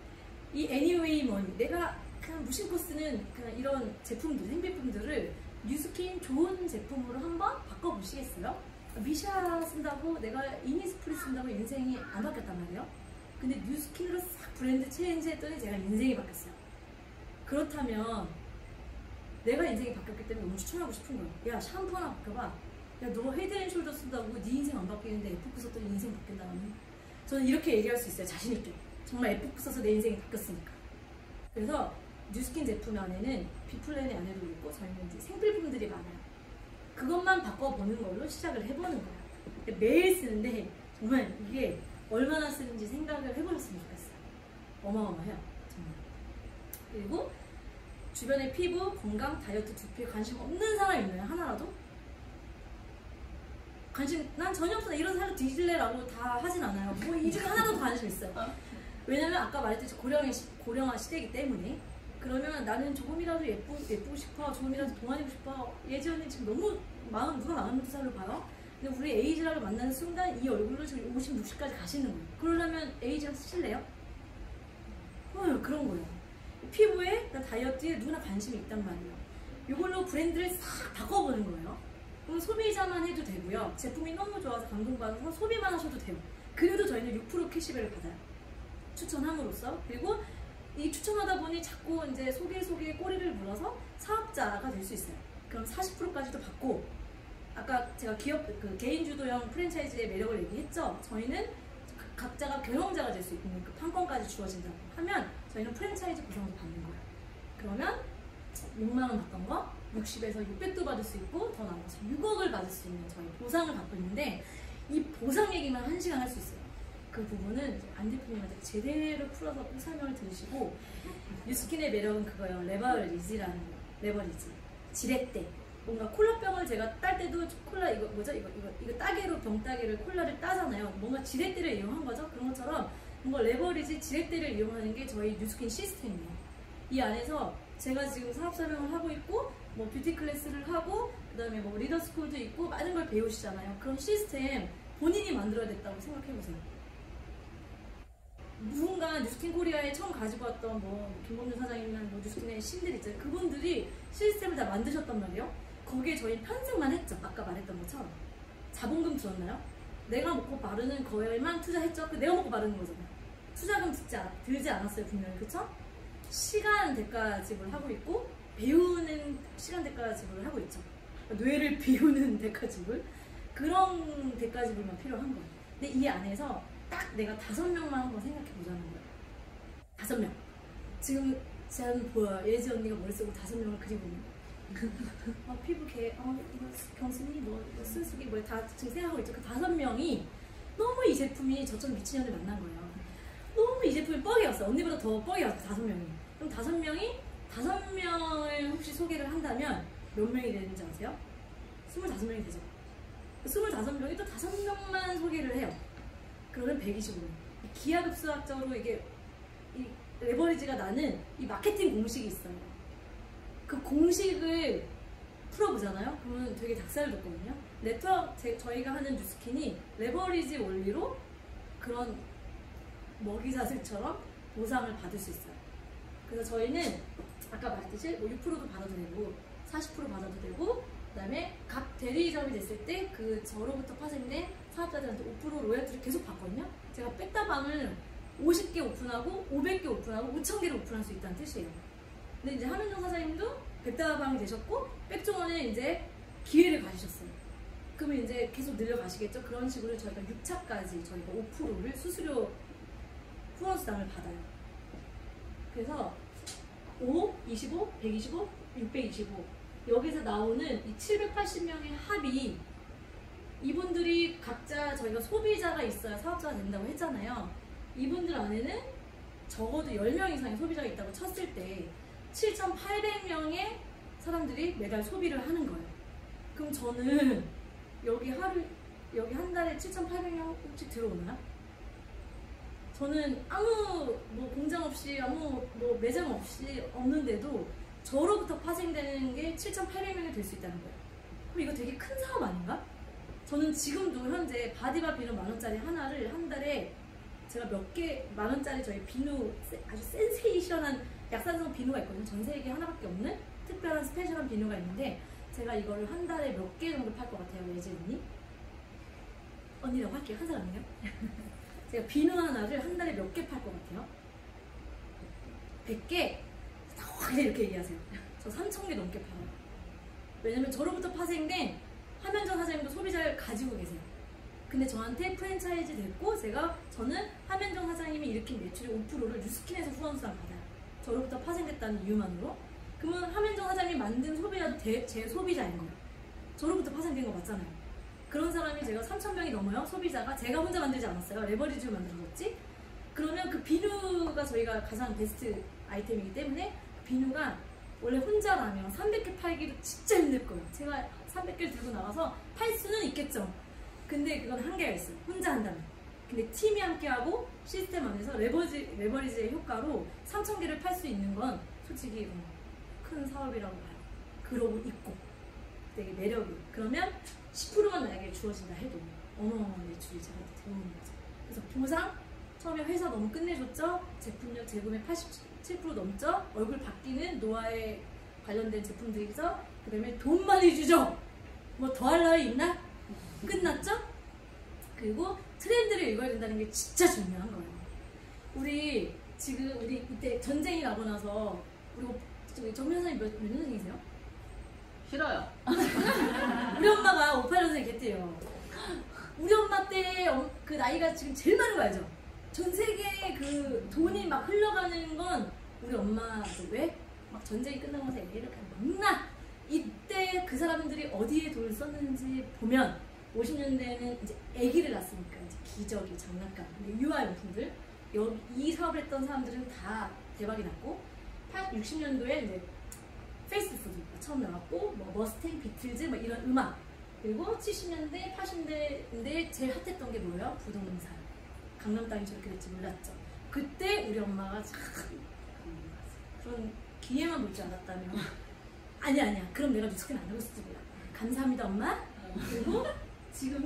이 애니웨이 머니, 내가 그냥 무심코 쓰는 그냥 이런 제품들, 생필품들을 뉴스킨 좋은 제품으로 한번 바꿔보시겠어요? 미샤 쓴다고 내가 이니스프리 쓴다고 인생이 안 바뀌었단 말이에요. 근데 뉴스킨으로 싹 브랜드 체인지 했더니 제가 인생이 바뀌었어요. 그렇다면 내가 인생이 바뀌었기 때문에 너무 추천하고 싶은 거예요. 야, 샴푸 하나 바꿔봐. 야, 너 헤드앤숄더 쓴다고 네 인생 안 바뀌는데 에프쿠 썼더니 인생 바뀐다면, 저는 이렇게 얘기할 수 있어요. 자신있게. 정말 에프쿠 써서 내 인생이 바뀌었으니까. 그래서 뉴스킨 제품 안에는 비플랜의 안에도 있고 저희는 이제 생필품들이 많아요. 그것만 바꿔보는 걸로 시작을 해보는 거예요. 매일 쓰는데 정말 이게 얼마나 쓰는지 생각을 해보셨으면 좋겠어요. 어마어마해요. 정말. 그리고 주변에 피부, 건강, 다이어트, 두피에 관심 없는 사람 있나요? 하나라도? 난 전혀 없어. 이런 살도 뒤질래라고 다 하진 않아요. 뭐 이 중에 하나도 관심 있어요. 왜냐면 아까 말했듯이 고령화 시대이기 때문에. 그러면 나는 조금이라도 예쁘고 싶어, 조금이라도 동안이고 싶어. 예지 언니 지금 너무 누가 42살로 봐요? 근데 우리 에이즈라를 만나는 순간 이 얼굴로 지금 50, 60까지 가시는 거예요. 그러려면 에이즈라 쓰실래요? 그런 거예요. 피부에, 다이어트에 누구나 관심이 있단 말이에요. 이걸로 브랜드를 싹 바꿔보는 거예요. 그럼 소비자만 해도 되고요. 제품이 너무 좋아서 감동받아서 소비만 하셔도 돼요. 그래도 저희는 6% 캐시백을 받아요. 추천함으로써. 그리고 이 추천하다 보니 자꾸 이제 속에 꼬리를 물어서 사업자가 될 수 있어요. 그럼 40%까지도 받고, 아까 제가 개인 주도형 프랜차이즈의 매력을 얘기했죠. 저희는 각자가 경영자가 될 수 있는 그 판권까지 주어진다고 하면 저희는 프랜차이즈 보상도 받는 거예요. 그러면 6만원 받던 거 60에서 600도 받을 수 있고, 더 나아가서 6억을 받을 수 있는 저희 보상을 받고 있는데, 이 보상 얘기만 1시간 할 수 있어요. 그 부분은 안 대표님한테 제대로 풀어서 꼭 설명을 들으시고, 뉴스킨의 매력은 그거예요. 레버리지라는 거. 레버리지. 지렛대. 뭔가 콜라병을 제가 딸 때도 콜라 이거 뭐죠? 이거 따개로 병따개를 콜라를 따잖아요. 뭔가 지렛대를 이용한 거죠. 그런 것처럼 뭔가 레버리지 지렛대를 이용하는 게 저희 뉴스킨 시스템이에요. 이 안에서 제가 지금 사업 설명을 하고 있고 뭐 뷰티 클래스를 하고 그다음에 뭐 리더 스쿨도 있고 많은 걸 배우시잖아요. 그런 시스템 본인이 만들어야 됐다고 생각해 보세요. 누군가 뉴스킨 코리아에 처음 가지고 왔던 뭐 김범준 사장님이나 뭐 뉴스킨의 신들 있잖아요. 그분들이 시스템을 다 만드셨단 말이에요. 거기에 저희 편승만 했죠. 아까 말했던 것처럼. 자본금 들었나요? 내가 먹고 바르는 거에만 투자했죠. 내가 먹고 바르는 거잖아요. 투자금 들지 않았어요, 분명히. 그쵸? 시간 대가 지불을 하고 있고 배우는 시간 대가 지불을 하고 있죠. 뇌를 비우는 대가 지불, 그런 대가 지불만 필요한 거예요. 근데 이 안에서 딱 내가 5명만 한번 생각해 보자는 거예요. 5명. 지금 제안 보여. 예지 언니가 머릿속으로 5명을 그리고 있는 거예요. 피부개, 경순이, 순수기, 다 지금 생각하고 있죠. 그 5명이 너무 이 제품이 저처럼 미친년을 만난 거예요. 너무 이 제품이 뻑이었어. 언니보다 더 뻑이었어. 5명이. 그럼 5명을 혹시 소개를 한다면 몇 명이 되는지 아세요? 25명이 되죠. 25명이 또 5명만 소개를 해요. 그러면 120명. 기하급수학적으로 이게 이 레버리지가 나는 이 마케팅 공식이 있어요. 그 공식을 풀어보잖아요. 그러면 되게 닭살 돋거든요. 저희가 하는 뉴스킨이 레버리지 원리로 그런 먹이사슬처럼 보상을 받을 수 있어요. 그래서 저희는 아까 말했듯이 뭐 6%도 받아도 되고 40% 받아도 되고 그다음에 각 대리점이 됐을 때 그 저로부터 파생된 사업자들한테 5% 로열티를 계속 받거든요. 제가 백다방을 50개 오픈하고 500개 오픈하고 5,000개를 오픈할 수 있다는 뜻이에요. 근데 이제 하민정 사장님도 백다방이 되셨고 백종원은 이제 기회를 가지셨어요. 그러면 이제 계속 늘려가시겠죠. 그런 식으로 저희가 6차까지 저희가 5%를 수수료 후원수당을 받아요. 그래서 5, 25, 125, 625 여기서 나오는 이 780명의 합이 이분들이 각자 저희가 소비자가 있어야 사업자가 된다고 했잖아요. 이분들 안에는 적어도 10명 이상의 소비자가 있다고 쳤을 때 7,800명의 사람들이 매달 소비를 하는 거예요. 그럼 저는 여기 한 달에 7,800명 혹시 들어오나요? 저는 아무 뭐 공장 없이 아무 뭐 매장 없이 없는데도 저로부터 파생되는 게 7,800명이 될 수 있다는 거예요. 그럼 이거 되게 큰 사업 아닌가? 저는 지금도 현재 바디바 비누 10,000원짜리 하나를 한 달에 제가 몇 개, 10,000원짜리 저희 비누 아주 센세이션한 약산성 비누가 있거든요. 전 세계에 하나밖에 없는 특별한 스페셜한 비누가 있는데 제가 이거를 한 달에 몇 개 정도 팔 것 같아요, 예지 언니? 언니라고 할게요. 한 사람이요? 제가 비누 하나를 한 달에 몇 개 팔 것 같아요? 100개? 정확하게 이렇게 얘기하세요. 저 3,000개 넘게 팔아요. 왜냐면 저로부터 파생된 하면정 사장님도 소비자를 가지고 계세요. 근데 저한테 프랜차이즈 됐고 저는 하면정 사장님이 일으킨 매출의 5%를 뉴스킨에서 후원수당 받아요. 저로부터 파생됐다는 이유만으로. 그러면 하면정 사장님이 만든 소비자도 제 소비자인 거예요. 저로부터 파생된 거 맞잖아요. 그런 사람이 제가 3,000명이 넘어요. 소비자가. 제가 혼자 만들지 않았어요. 레버리지로 만들어졌지. 그러면 그 비누가 저희가 가장 베스트 아이템이기 때문에 비누가 원래 혼자라면 300개 팔기도 진짜 힘들 거예요. 제가 300개를 들고 나가서 팔 수는 있겠죠. 근데 그건 한계가 있어요. 혼자 한다면. 근데 팀이 함께하고 시스템 안에서 레버리지의 효과로 3,000개를 팔 수 있는 건 솔직히 큰 사업이라고 봐요. 그러고 있고 되게 매력이. 그러면 10%만 나에게 주어진다 해도 어마어마한 매출이 저한테 들어오는 거죠. 그래서 보상, 처음에 회사 너무 끝내줬죠? 제품력 제금의 87% 넘죠? 얼굴 바뀌는 노화에 관련된 제품들이죠? 그 다음에 돈 많이 주죠? 뭐 더 할 나위 있나? 끝났죠? 그리고 트렌드를 읽어야 된다는 게 진짜 중요한 거예요. 우리 이때 전쟁이 나고 나서 우리 정면사님 몇 년생이세요? 싫어요. 우리 엄마가 58년생이겠대요. 우리 엄마 때 그 나이가 지금 제일 많은 거 알죠? 전 세계에 그 돈이 막 흘러가는 건 우리 엄마도 왜? 막 전쟁이 끝나고 나서 얘기를 막나 이때 그 사람들이 어디에 돈을 썼는지 보면 50년대에는 이제 아기를 낳았으니까 이제 기저귀, 장난감, 유아용품들 이 사업을 했던 사람들은 다 대박이 났고 60년도에 이제 페이스푸드 처음 나왔고 뭐 머스탱, 비틀즈 뭐 이런 음악. 그리고 70년대, 80년대인데 제일 핫했던 게 뭐예요? 부동산. 강남 땅이 저렇게 될지 몰랐죠. 그때 우리 엄마가 참 그런 기회만 볼 줄 알았다면 아니야. 그럼 내가 뉴스캔 안 하고 있을지 몰라. 감사합니다 엄마. 그리고 지금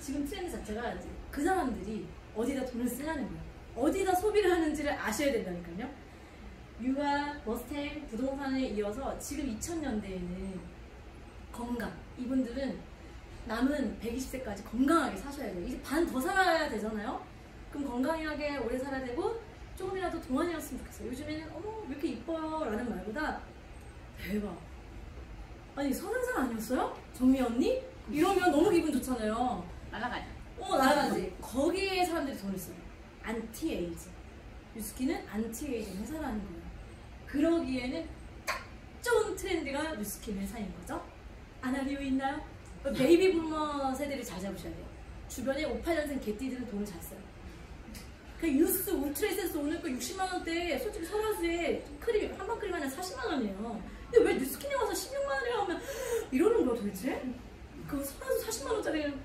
트렌드 자체가 이제 그 사람들이 어디다 돈을 쓰냐는 거예요. 어디다 소비를 하는지를 아셔야 된다니까요. 육아, 머스탱, 부동산에 이어서 지금 2000년대에는 건강. 이분들은 남은 120세까지 건강하게 사셔야 돼요. 이제 반 더 살아야 되잖아요. 그럼 건강하게 오래 살아야 되고 조금이라도 동안이었으면 좋겠어요. 요즘에는 어머 왜 이렇게 이뻐요 라는 말보다 대박. 아니 30살 아니었어요? 정미 언니? 이러면 너무 기분 좋잖아요. 날아가자. 날아가지. 거기에 사람들이 돈을 써요. 안티에이지. 뉴스킨은 안티에이징 회사라는 거예요. 그러기에는 딱 좋은 트렌드가 뉴스킨 회사인 거죠. 안 이유 있나요? 베이비 부머 세대를 잘 잡으셔야 돼요. 주변에 58년생 개띠들은 돈을 잘 써요. 그 유스 울트라 에센스 오늘 거 60만원대 솔직히 설화수에 크림 한방 크림 하나 40만원이에요. 근데 왜 뉴스킨에 와서 16만원이라고 하면 이러는 거야 도대체? 그 설화수 40만원짜리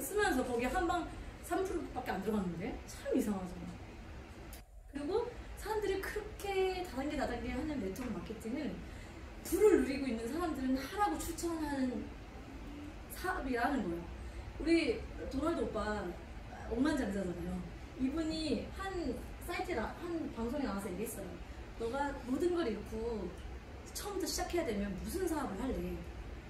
쓰면서 거기 한방 3%밖에 안 들어갔는데 참 이상하잖아. 그리고 사람들이 그렇게 다단계 하는 네트워크 마케팅을 부를 누리고 있는 사람들은 하라고 추천하는 사업이라는 거예요. 우리 도널드 오빠 억만장자잖아요. 이분이 한 사이트에 한 방송에 나와서 얘기했어요. 너가 모든 걸 잃고 처음부터 시작해야 되면 무슨 사업을 할래?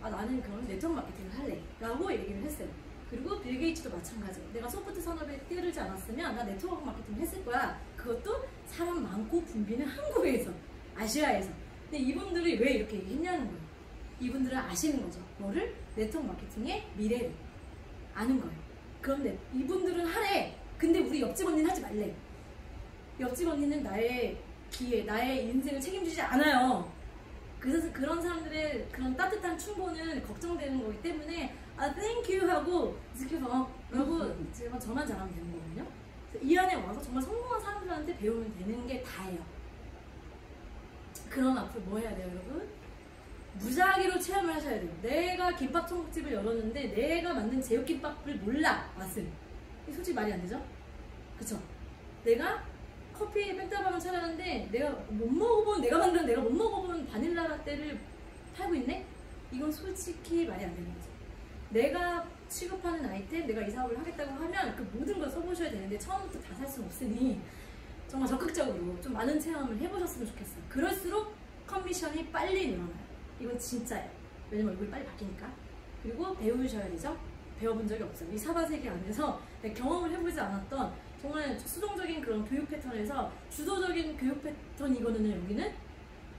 나는 그럼 네트워크 마케팅을 할래 라고 얘기를 했어요. 그리고 빌 게이츠도 마찬가지예요. 내가 소프트 산업에 뛰어들지 않았으면 나 네트워크 마케팅을 했을 거야. 그것도 사람 많고 붐비는 한국에서, 아시아에서. 근데 이분들이 왜 이렇게 얘기했냐는 거예요. 이분들은 아시는 거죠. 뭐를? 네트워크 마케팅의 미래를 아는 거예요. 그런데 이분들은 하래. 근데 우리 옆집 언니는 하지 말래. 옆집 언니는 나의 기회, 나의 인생을 책임지지 않아요. 그래서 그런 사람들의 그런 따뜻한 충고는 걱정되는 거기 때문에 thank you 하고 지켜서 라고 제가 저만 잘하면 되는 거거든요. 이 안에 와서 정말 성공한 사람들한테 배우면 되는 게 다예요. 그럼 앞으로 뭐 해야 돼요, 여러분? 무작위로 체험을 하셔야 돼요. 내가 김밥 천국집을 열었는데 내가 만든 제육김밥을 몰라 맛을. 솔직히 말이 안 되죠? 그쵸? 내가 커피에 뺑따방을 차렸는데 내가 못 먹어본, 내가 만든 내가 못 먹어본 바닐라 라떼를 팔고 있네? 이건 솔직히 말이 안 되는 거죠. 내가 취급하는 아이템, 내가 이 사업을 하겠다고 하면 그 모든 걸 써보셔야 되는데 처음부터 다 살 수는 없으니 정말 적극적으로 좀 많은 체험을 해보셨으면 좋겠어요. 그럴수록 커미션이 빨리 늘어나요. 이건 진짜예요. 왜냐면 얼굴이 빨리 바뀌니까. 그리고 배우셔야 되죠? 배워본 적이 없어요. 이 사바세계 안에서 경험을 해보지 않았던 정말 수동적인 그런 교육 패턴에서 주도적인 교육 패턴이거든요. 여기는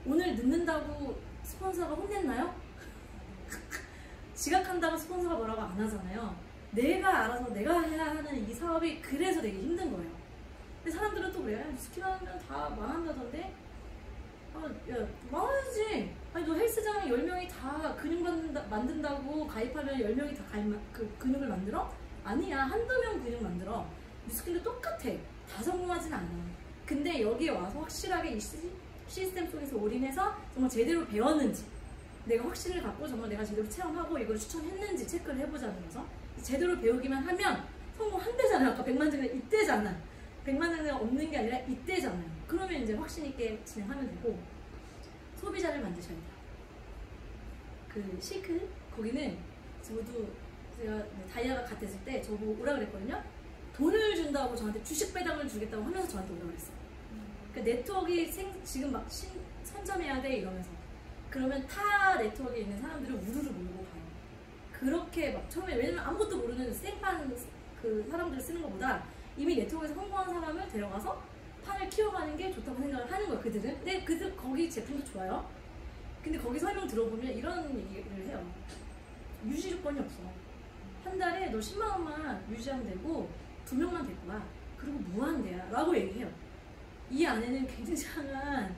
오늘 늦는다고 스폰서가 혼냈나요? 지각한다고 스폰서가 뭐라고 안 하잖아요. 내가 알아서 내가 해야 하는 이 사업이 그래서 되게 힘든 거예요. 근데 사람들은 또 그래요. 스키하면 다 망한다던데? 야, 망하지. 아니, 너 헬스장 10명이 다 근육 만든다고 가입하면 10명이 다 그 근육을 만들어? 아니야. 한두 명 근육 만들어. 뉴스킨도 똑같아. 다 성공하진 않아. 근데 여기에 와서 확실하게 이 시스템 속에서 올인해서 정말 제대로 배웠는지, 내가 확신을 갖고 정말 내가 제대로 체험하고 이걸 추천했는지 체크를 해보자는 거죠. 제대로 배우기만 하면 성공한대잖아요. 아까 100만 장면 이때잖아. 100만 장면 없는 게 아니라 이때잖아요. 그러면 이제 확신 있게 진행하면 되고, 소비자를 만드셔야 돼요. 그 시크 거기는 저도 제가 다이아가 같았을 때 저보고 오라 그랬거든요. 돈을 준다고 저한테 주식 배당을 주겠다고 하면서 저한테 오라 그랬어요. 그러니까 네트워크가 지금 막 선점해야 돼 이러면서. 그러면 타 네트워크에 있는 사람들을 우르르 몰고 가요. 그렇게 막 처음에, 왜냐면 아무것도 모르는 생판 그 사람들을 쓰는 것보다 이미 네트워크에서 성공한 사람을 데려가서 판을 키워가는 게 좋다고 생각을 하는 거예요, 그들은. 근데 거기 제품도 좋아요. 근데 거기 설명 들어보면 이런 얘기를 해요. 유지 조건이 없어. 한 달에 너 10만 원만 유지하면 되고 2명만 될 거야. 그리고 무한대야 라고 얘기해요. 이 안에는 굉장한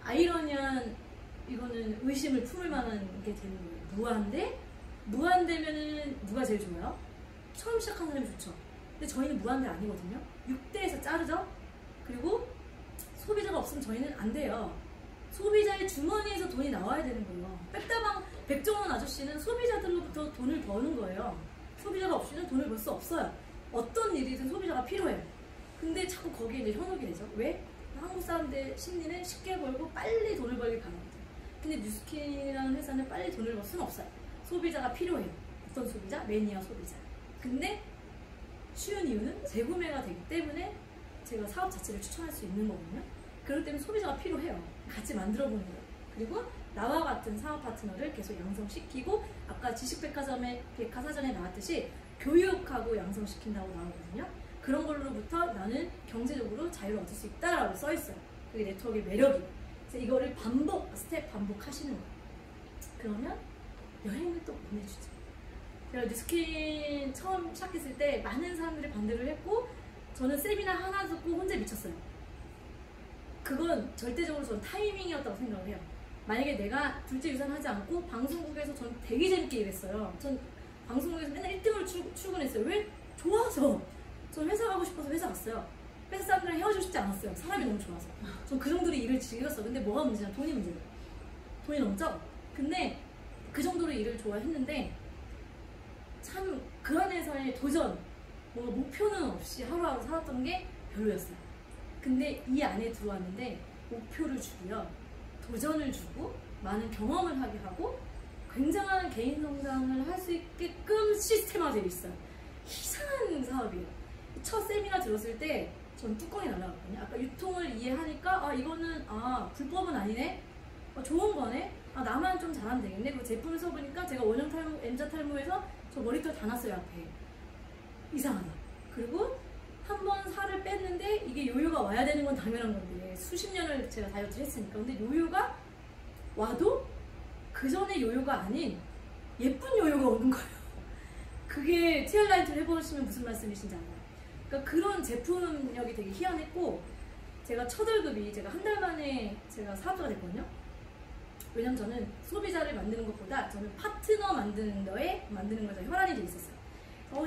아이러니한, 이거는 의심을 품을 만한 게 되는 거예요. 무한대? 무한대면은 누가 제일 좋아요? 처음 시작하는 사람이 좋죠. 근데 저희는 무한대 아니거든요. 6대에서 자르죠? 그리고 소비자가 없으면 저희는 안 돼요. 소비자의 주머니에서 돈이 나와야 되는 거예요. 백다방 백종원 아저씨는 소비자들로부터 돈을 버는 거예요. 소비자가 없이는 돈을 벌 수 없어요. 어떤 일이든 소비자가 필요해요. 근데 자꾸 거기에 이제 현혹이 되죠. 왜? 한국 사람들 심리는 쉽게 벌고 빨리 돈을 벌길 바랍니다. 근데 뉴스킨이라는 회사는 빨리 돈을 벌 수는 없어요. 소비자가 필요해요. 어떤 소비자? 매니아 소비자. 근데 쉬운 이유는 재구매가 되기 때문에 제가 사업 자체를 추천할 수 있는 거거든요. 그렇기 때문에 소비자가 필요해요. 같이 만들어 보는 거예요. 그리고 나와 같은 사업 파트너를 계속 양성시키고 아까 백화사전에 나왔듯이 교육하고 양성시킨다고 나오거든요. 그런 걸로부터 나는 경제적으로 자유를 얻을 수 있다라고 써있어요. 그게 네트워크의 매력이에요. 그래서 이거를 스텝 반복하시는 거예요. 그러면 여행을 또 보내주죠. 제가 뉴스킨 처음 시작했을 때 많은 사람들이 반대를 했고 저는 세미나 하나 듣고 혼자 미쳤어요. 그건 절대적으로 저는 타이밍이었다고 생각을 해요. 만약에 내가 둘째 유산 하지 않고 방송국에서 저는 되게 재밌게 일했어요. 전 방송국에서 맨날 1등으로 출근했어요. 왜? 좋아서. 전 회사 가고 싶어서 회사 갔어요. 회사 사람들이랑 헤어지고 싶지 않았어요. 사람이 너무 좋아서. 전 그 정도로 일을 즐겼어. 근데 뭐가 문제냐? 돈이 문제예요. 돈이 넘죠? 근데 그 정도로 일을 좋아했는데 참 그 안에서의 도전, 뭔가 목표는 없이 하루하루 살았던 게 별로였어요. 근데 이 안에 들어왔는데 목표를 주고요. 도전을 주고 많은 경험을 하게 하고 굉장한 개인 성장을 할 수 있게끔 시스템화 되어 있어요. 이상한 사업이에요. 첫 세미나 들었을 때 전 뚜껑이 날라갔거든요. 아까 유통을 이해하니까 이거는 불법은 아니네. 좋은 거네. 나만 좀 잘하면 되겠네. 그 제품을 써보니까 제가 원형 탈모, M자 탈모에서 저 머리털 다 났어요 앞에. 이상하다. 그리고 한 번 살을 뺐는데 이게 요요가 와야 되는 건 당연한 건데 수십 년을 제가 다이어트를 했으니까. 근데 요요가 와도 그 전에 요요가 아닌 예쁜 요요가 오는 거예요. 그게 티얼라이트를 해보시면 무슨 말씀이신지 알아요. 그러니까 그런 제품력이 되게 희한했고 제가 첫 월급이 제가 한 달 만에 제가 사업자가 됐거든요. 왜냐면 저는 소비자를 만드는 것보다 저는 파트너 만드는 거에 혈안이 돼 있었어요.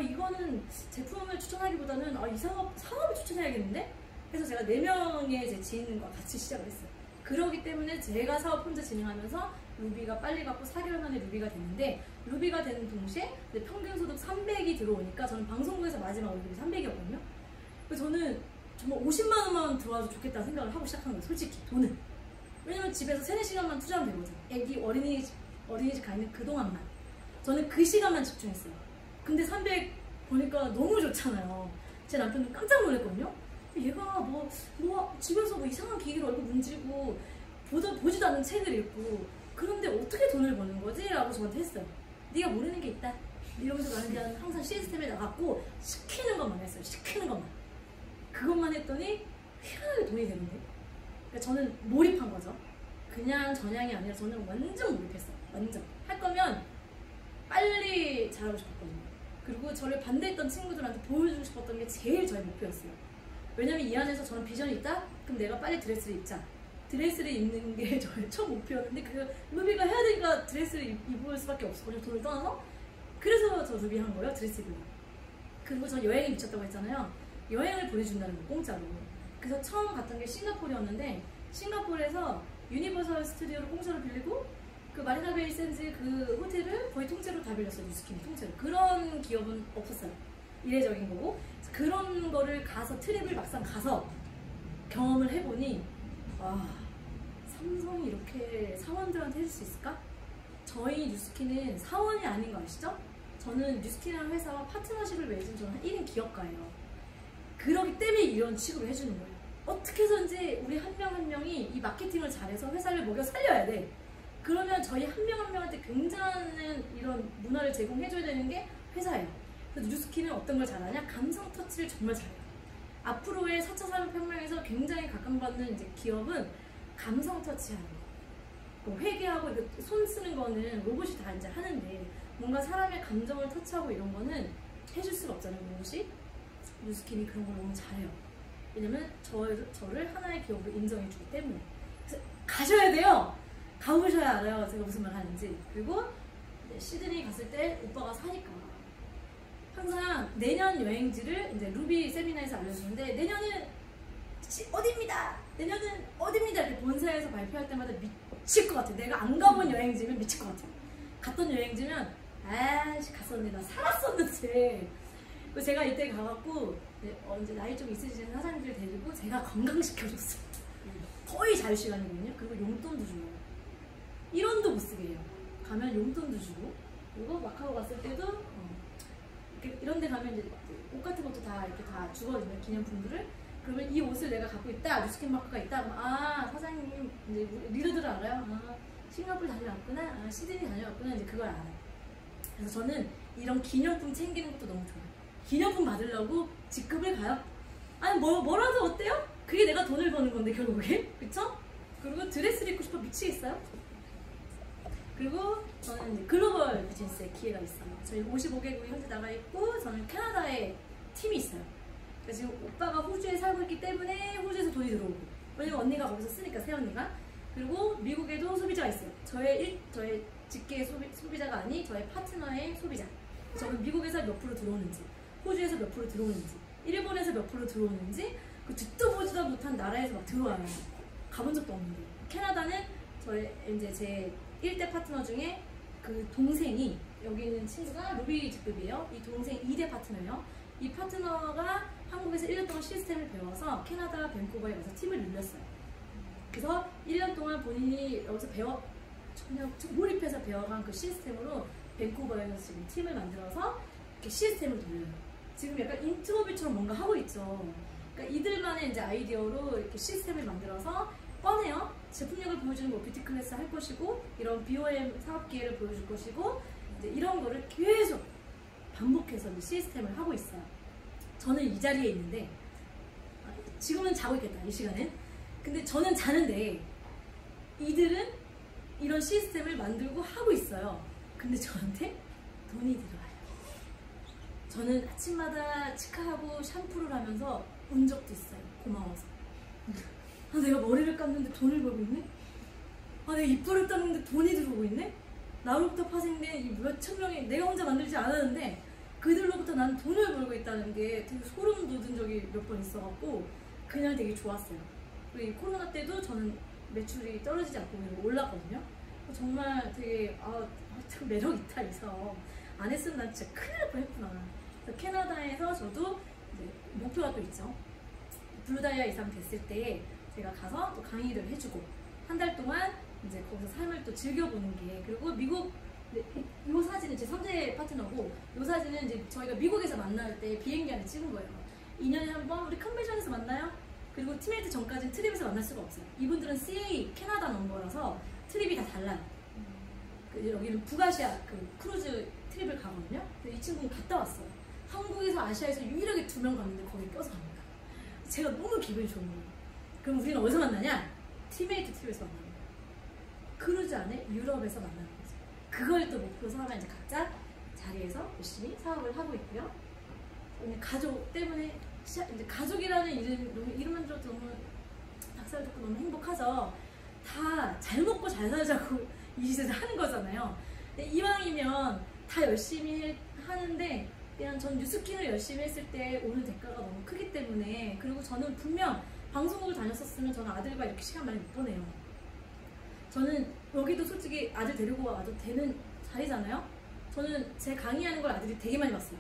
이거는 제품을 추천하기보다는 이 사업을 추천해야겠는데? 그래서 제가 4명의 제 지인과 같이 시작을 했어요. 그러기 때문에 제가 사업 혼자 진행하면서 루비가 빨리 갖고 4개월 만에 루비가 됐는데 루비가 되는 동시에 평균 소득 300이 들어오니까 저는 방송국에서 마지막 월급이 300이었거든요. 그래서 저는 정말 50만 원만 들어와도 좋겠다는 생각을 하고 시작한 거예요. 솔직히 돈은. 왜냐면 집에서 3-4시간만 투자하면 되거든요. 애기 어린이집 가 있는 그동안만. 저는 그 시간만 집중했어요. 근데 300 보니까 너무 좋잖아요. 제 남편은 깜짝 놀랐거든요. 얘가 집에서 이상한 기계로 얼굴 문지르고 보지도 않는 책을 읽고 그런데 어떻게 돈을 버는 거지? 라고 저한테 했어요. 네가 모르는 게 있다. 이러면서 나는 그냥 항상 시스템에 나갔고 시키는 것만 했어요. 시키는 것만. 그것만 했더니 희한하게 돈이 되는데. 그러니까 저는 몰입한 거죠. 그냥 전향이 아니라 저는 완전 몰입했어요. 완전. 할 거면 빨리 잘하고 싶었거든요. 그리고 저를 반대했던 친구들한테 보여주고 싶었던 게 제일 저의 목표였어요. 왜냐면 이 안에서 저는 비전이 있다? 그럼 내가 빨리 드레스를 입자. 드레스를 입는 게 저의 첫 목표였는데 그 루비가 해야 되니까 드레스를 입을 수밖에 없었거든요. 돈을 떠나서. 그래서 저 루비 한 거예요. 드레스 입으려. 그리고 저 여행에 미쳤다고 했잖아요. 여행을 보내준다는 거 공짜로. 그래서 처음 갔던 게 싱가포르였는데 싱가포르에서 유니버설 스튜디오를 공짜로 빌리고 그 마리나 베이 샌즈 그 호텔을 거의 통째로 다 빌렸어요. 뉴스킨이 통째로. 그런 기업은 없었어요. 이례적인 거고 그런 거를 가서 트립을 막상 가서 경험을 해보니 삼성이 이렇게 사원들한테 해줄 수 있을까? 저희 뉴스킨은 사원이 아닌 거 아시죠? 저는 뉴스킨이라는 회사와 파트너십을 맺은 저는 1인 기업가예요. 그러기 때문에 이런 식으로 해주는 거예요. 어떻게 해서든지 우리 한 명 한 명이 이 마케팅을 잘해서 회사를 먹여 살려야 돼. 그러면 저희 한 명 한 명한테 굉장한 이런 문화를 제공해줘야 되는 게 회사예요. 그래서 뉴스킨은 어떤 걸 잘하냐? 감성 터치를 정말 잘해요. 앞으로의 4차 산업혁명에서 굉장히 각광받는 이제 기업은 감성 터치하는 거. 뭐 회계하고 손 쓰는 거는 로봇이 다 이제 하는데 뭔가 사람의 감정을 터치하고 이런 거는 해줄 수가 없잖아요. 로봇이. 뉴스킨이 그런 걸 너무 잘해요. 왜냐면 저를 하나의 기업으로 인정해주기 때문에. 그래서 가셔야 돼요. 가보셔야 알아요. 제가 무슨 말 하는지. 그리고 시드니 갔을 때 오빠가 사니까 항상 내년 여행지를 이제 루비 세미나에서 알려주는데 내년에 어디입니다. 내년은 어디입니다. 이렇게 본사에서 발표할 때마다 미칠 것 같아. 내가 안 가본 여행지면 미칠 것 같아. 갔던 여행지면 아씨 갔었는데 나 살았었는데. 그래서 제가 이때 가갖고 이제 나이 좀 있으신 사장님들 데리고 제가 건강시켜줬어요. 거의 자유시간이거든요. 그리고 용돈도 줘요. 1원도 못 쓰게 해요. 가면 용돈도 주고. 그리고 마카오 갔을 때도 이런 데 가면 이제 옷 같은 것도 다 이렇게 다 주거든요. 기념품들을. 그러면 이 옷을 내가 갖고 있다. 뉴스킨 마크가 있다. 그럼 사장님 이제 리더들을 알아요. 싱가포르 다녀왔구나. 시드니 다녀왔구나. 이제 그걸 알아요. 그래서 저는 이런 기념품 챙기는 것도 너무 좋아요. 기념품 받으려고 직급을 가요? 아니 뭐라도 어때요? 그게 내가 돈을 버는 건데 결국에. 그쵸? 그리고 드레스를 입고 싶어 미치겠어요? 그리고 저는 이제 글로벌 비즈니스의 기회가 있어요. 저희 55개국이 현재 나가 있고 저는 캐나다에 팀이 있어요. 그러니까 지금 오빠가 호주에 살고 있기 때문에 호주에서 돈이 들어오고, 왜냐면 언니가 거기서 쓰니까 새언니가. 그리고 미국에도 소비자가 있어요. 저의 직계 소비자가 아닌 저의 파트너의 소비자. 저는 미국에서 몇 프로 들어오는지, 호주에서 몇 프로 들어오는지, 일본에서 몇 프로 들어오는지 그 듣도 보지도 못한 나라에서 막 들어와요. 가본 적도 없는데. 캐나다는 이제 제 1대 파트너 중에 그 동생이, 여기 있는 친구가 루비 직급이에요. 이 동생 2대 파트너예요. 이 파트너가 한국에서 1년 동안 시스템을 배워서 캐나다 밴쿠버에 가서 팀을 늘렸어요. 그래서 1년 동안 본인이 여기서 그냥 몰입해서 배워간 그 시스템으로 밴쿠버에서 지금 팀을 만들어서 이렇게 시스템을 돌려요. 지금 약간 인트로비처럼 뭔가 하고 있죠. 그러니까 이들만의 이제 아이디어로 이렇게 시스템을 만들어서 뻔해요. 제품력을 보여주는 뭐 뷰티 클래스 할 것이고, 이런 BOM 사업 기회를 보여줄 것이고, 이제 이런 거를 계속 반복해서 시스템을 하고 있어요. 저는 이 자리에 있는데, 지금은 자고 있겠다, 이 시간엔. 근데 저는 자는데, 이들은 이런 시스템을 만들고 하고 있어요. 근데 저한테 돈이 들어와요. 저는 아침마다 치카하고 샴푸를 하면서 운 적도 있어요. 고마워서. 내가 머리를 감는데 돈을 벌고 있네? 내가 이빨을 닦는데 돈이 들어오고 있네? 나로부터 파생된 이 몇천 명이 내가 혼자 만들지 않았는데 그들로부터 난 돈을 벌고 있다는 게 되게 소름 돋은 적이 몇 번 있어갖고 그냥 되게 좋았어요. 그리고 이 코로나 때도 저는 매출이 떨어지지 않고 올랐거든요. 정말 되게 참 매력 있다 이 사업. 안 했으면 난 진짜 큰일 날 뻔했구나. 캐나다에서 저도 이제 목표가 또 있죠. 블루다이아 이상 됐을 때 제가 가서 또 강의를 해주고 한 달 동안 이제 거기서 삶을 또 즐겨보는 게, 그리고 미국 이 사진은 제 3대 파트너고, 이 사진은 이제 저희가 미국에서 만날 때 비행기 안에 찍은 거예요. 2년에 한 번 우리 컨벤션에서 만나요. 그리고 팀메이트 전까지는 트립에서 만날 수가 없어요. 이분들은 CA 캐나다 넘버라서 트립이 다 달라요. 여기는 북아시아 크루즈 트립을 가거든요. 근데 이 친구는 갔다 왔어요. 한국에서 아시아에서 유일하게 2명 갔는데 거기 껴서 갑니다. 제가 너무 기분이 좋은 거예요. 그럼 우리는 어디서 만나냐? 팀메이트 트립에서 만나는 거예요. 크루즈 안에 유럽에서 만나는 거죠. 그걸 또 목표 삼아 이제 각자 자리에서 열심히 사업을 하고 있고요. 가족 때문에 이제 가족이라는 이름만 들어도 너무 닭살 돋고 너무 행복하죠. 다 잘 먹고 잘 살자고 이 짓을 하는 거잖아요. 근데 이왕이면 다 열심히 하는데 그냥 전 뉴스킨을 열심히 했을 때 오는 대가가 너무 크기 때문에, 그리고 저는 분명 방송국을 다녔었으면 저는 아들과 이렇게 시간 많이 못 보내요. 저는 여기도 솔직히 아들 데리고 와도 되는 자리잖아요. 저는 제 강의하는 걸 아들이 되게 많이 봤어요.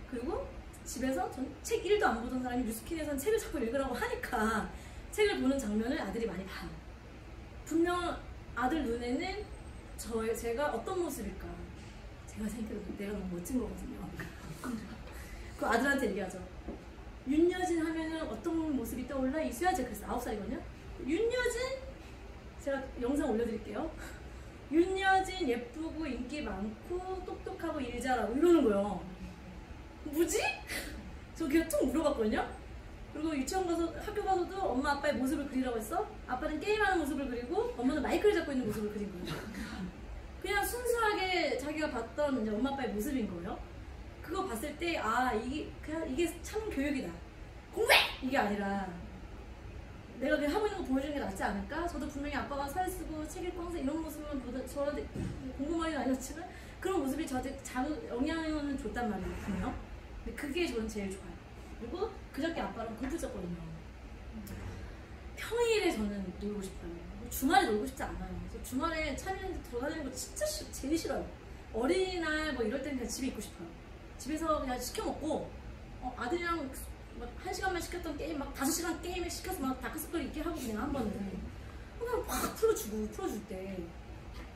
그리고 집에서 전 책 1도 안 보던 사람이 뉴스킨에서는 책을 자꾸 읽으라고 하니까 책을 보는 장면을 아들이 많이 봐요. 분명 아들 눈에는 제가 어떤 모습일까, 제가 생각해도 내가 너무 멋진 거거든요. 그 아들한테 얘기하죠. 윤여진 하면은 어떤 모습이 떠올라? 이수야, 제가 그래서 9살이거든요. 윤여진? 제가 영상 올려드릴게요. 윤여진 예쁘고 인기 많고 똑똑하고 일 잘하고 이러는 거예요. 뭐지? 저 그냥 툭 물어봤거든요. 그리고 유치원 가서 학교 가서도 엄마 아빠의 모습을 그리라고 했어. 아빠는 게임하는 모습을 그리고 엄마는 마이크를 잡고 있는 모습을 그린 거예요. 그냥 순수하게 자기가 봤던 이제 엄마 아빠의 모습인 거예요. 그거 봤을 때 이게 참 교육이다, 공부해! 이게 아니라 내가 그냥 하고 있는 거 보여주는 게 낫지 않을까? 저도 분명히 아빠가 살 쓰고 책 읽고 항상 이런 모습은 저한테 공부만이 아니었지만 그런 모습이 저한테 영향을 줬단 말이에요, 분명. 근데 그게 저는 제일 좋아요. 그리고 그저께 아빠랑 골프 쳤거든요. 평일에 저는 놀고 싶어요. 주말에 놀고 싶지 않아요. 그래서 주말에 차민한테 돌아다니는 거 진짜 제일 싫어요. 어린이날 뭐 이럴 때는 그냥 집에 있고 싶어요. 집에서 그냥 시켜 먹고 아들이랑 막 1시간만 시켰던 게임 막 5시간 게임을 시켜서 막 다크서클 있게 하고 그냥 한 번은 그냥 확 풀어줄 때.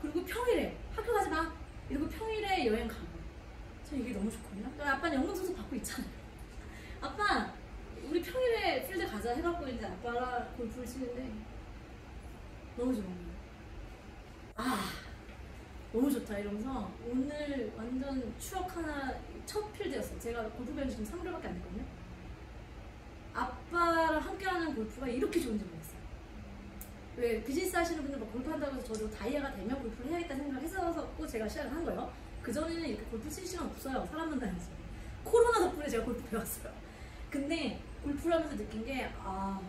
그리고 평일에 학교 가지 마 이러고 평일에 여행 가고. 저 이게 너무 좋거든요. 아빠는 연금소득 받고 있잖아요. 아빠 우리 평일에 필드 가자 해갖고 이제 아빠랑 골프를 치는데 너무 좋은 거예요. 아 너무 좋다 이러면서 오늘 완전 추억 하나. 첫 필드였어요. 제가 골프 배운 지 지금 3개월밖에 안 됐거든요. 아빠랑 함께하는 골프가 이렇게 좋은지 몰랐어요. 왜 비즈니스 하시는 분들 막 골프 한다고 해서 저도 다이아가 되면 골프를 해야겠다 생각을 했었고 제가 시작을 한 거예요. 그전에는 이렇게 골프 칠 시간 없어요. 사람 만나면서. 코로나 덕분에 제가 골프 배웠어요. 근데 골프를 하면서 느낀 게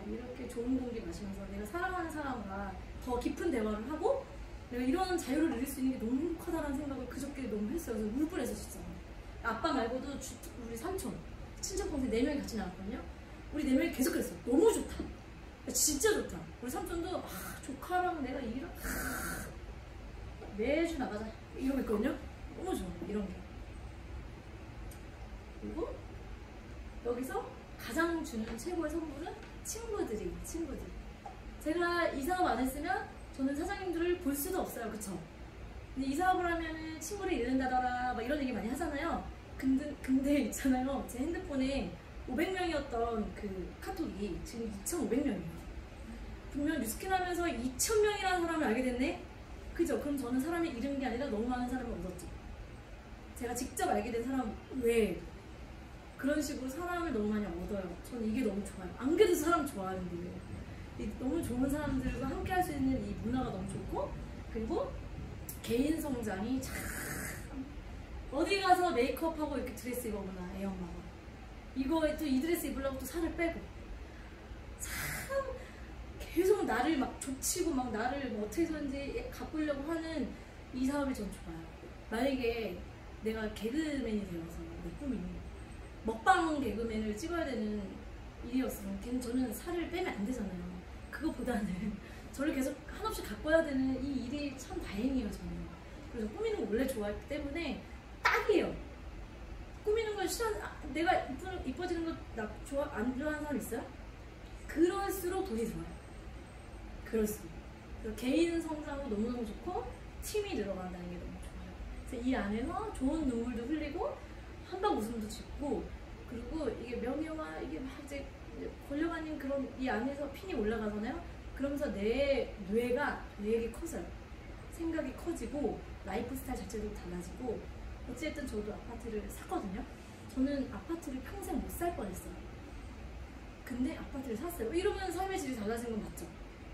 이렇게 좋은 공기 마시면서 내가 사랑하는 사람과 더 깊은 대화를 하고 내가 이런 자유를 누릴 수 있는 게 너무 행복하다는 생각을 그저께 너무 했어요. 그래서 울 뻔해서 진짜. 아빠 말고도 우리 삼촌, 친척 동생 4명이 같이 나왔거든요. 우리 4명이 계속 그랬어. 너무 좋다. 진짜 좋다. 우리 삼촌도 조카랑 내가 매주 나가자 이러고 있거든요. 너무 좋아 이런 게. 그리고 여기서 가장 주는 최고의 선물은 친구들이. 제가 이 사업 안 했으면 저는 사장님들을 볼 수도 없어요. 그쵸? 근데 이 사업을 하면 친구를 잃는다더라 막 이런 얘기 많이 하잖아요. 근데 있잖아요. 제 핸드폰에 500명이었던 그 카톡이 지금 2,500명이에요. 분명 뉴스킨 하면서 2,000명이라는 사람을 알게 됐네? 그죠? 그럼 저는 사람을 잃은 게 아니라 너무 많은 사람을 얻었죠. 제가 직접 알게 된 사람 외에 그런 식으로 사람을 너무 많이 얻어요. 저는 이게 너무 좋아요. 안 그래도 사람 좋아하는데 너무 좋은 사람들과 함께 할 수 있는 이 문화가 너무 좋고 그리고 개인 성장이 참 어디 가서 메이크업하고 이렇게 드레스 입어보나 애 엄마가 이거에 또 이 드레스 입으려고 또 살을 빼고 참 계속 나를 막 족치고 막 나를 뭐 어떻게 해서든지 가꾸려고 하는 이 사업이 전 좋아요. 만약에 내가 개그맨이 되어서 내 꿈이 먹방 개그맨을 찍어야 되는 일이었으면 저는 살을 빼면 안 되잖아요. 그거보다는 저를 계속 한없이 가꿔야 되는 이 일이 참 다행이에요. 저는 그래서 꾸미는 거 원래 좋아했기 때문에 딱이에요. 꾸미는 걸 내가 이뻐지는 거 안 좋아하는 사람 있어요? 그럴수록 돈이 좋아요. 그럴수록. 그래서 개인 성장도 너무너무 좋고 팀이 늘어간다는 게 너무 좋아요. 그래서 이 안에서 좋은 눈물도 흘리고 한방 웃음도 짓고 그리고 이게 명예와 이게 막 이제 걸려가는 그런 이 안에서 핀이 올라가잖아요. 그러면서 내 뇌가 되게 커져요. 생각이 커지고 라이프 스타일 자체도 달라지고 어쨌든 저도 아파트를 샀거든요. 저는 아파트를 평생 못 살 뻔했어요. 근데 아파트를 샀어요. 이러면 삶의 질이 달라진 건 맞죠.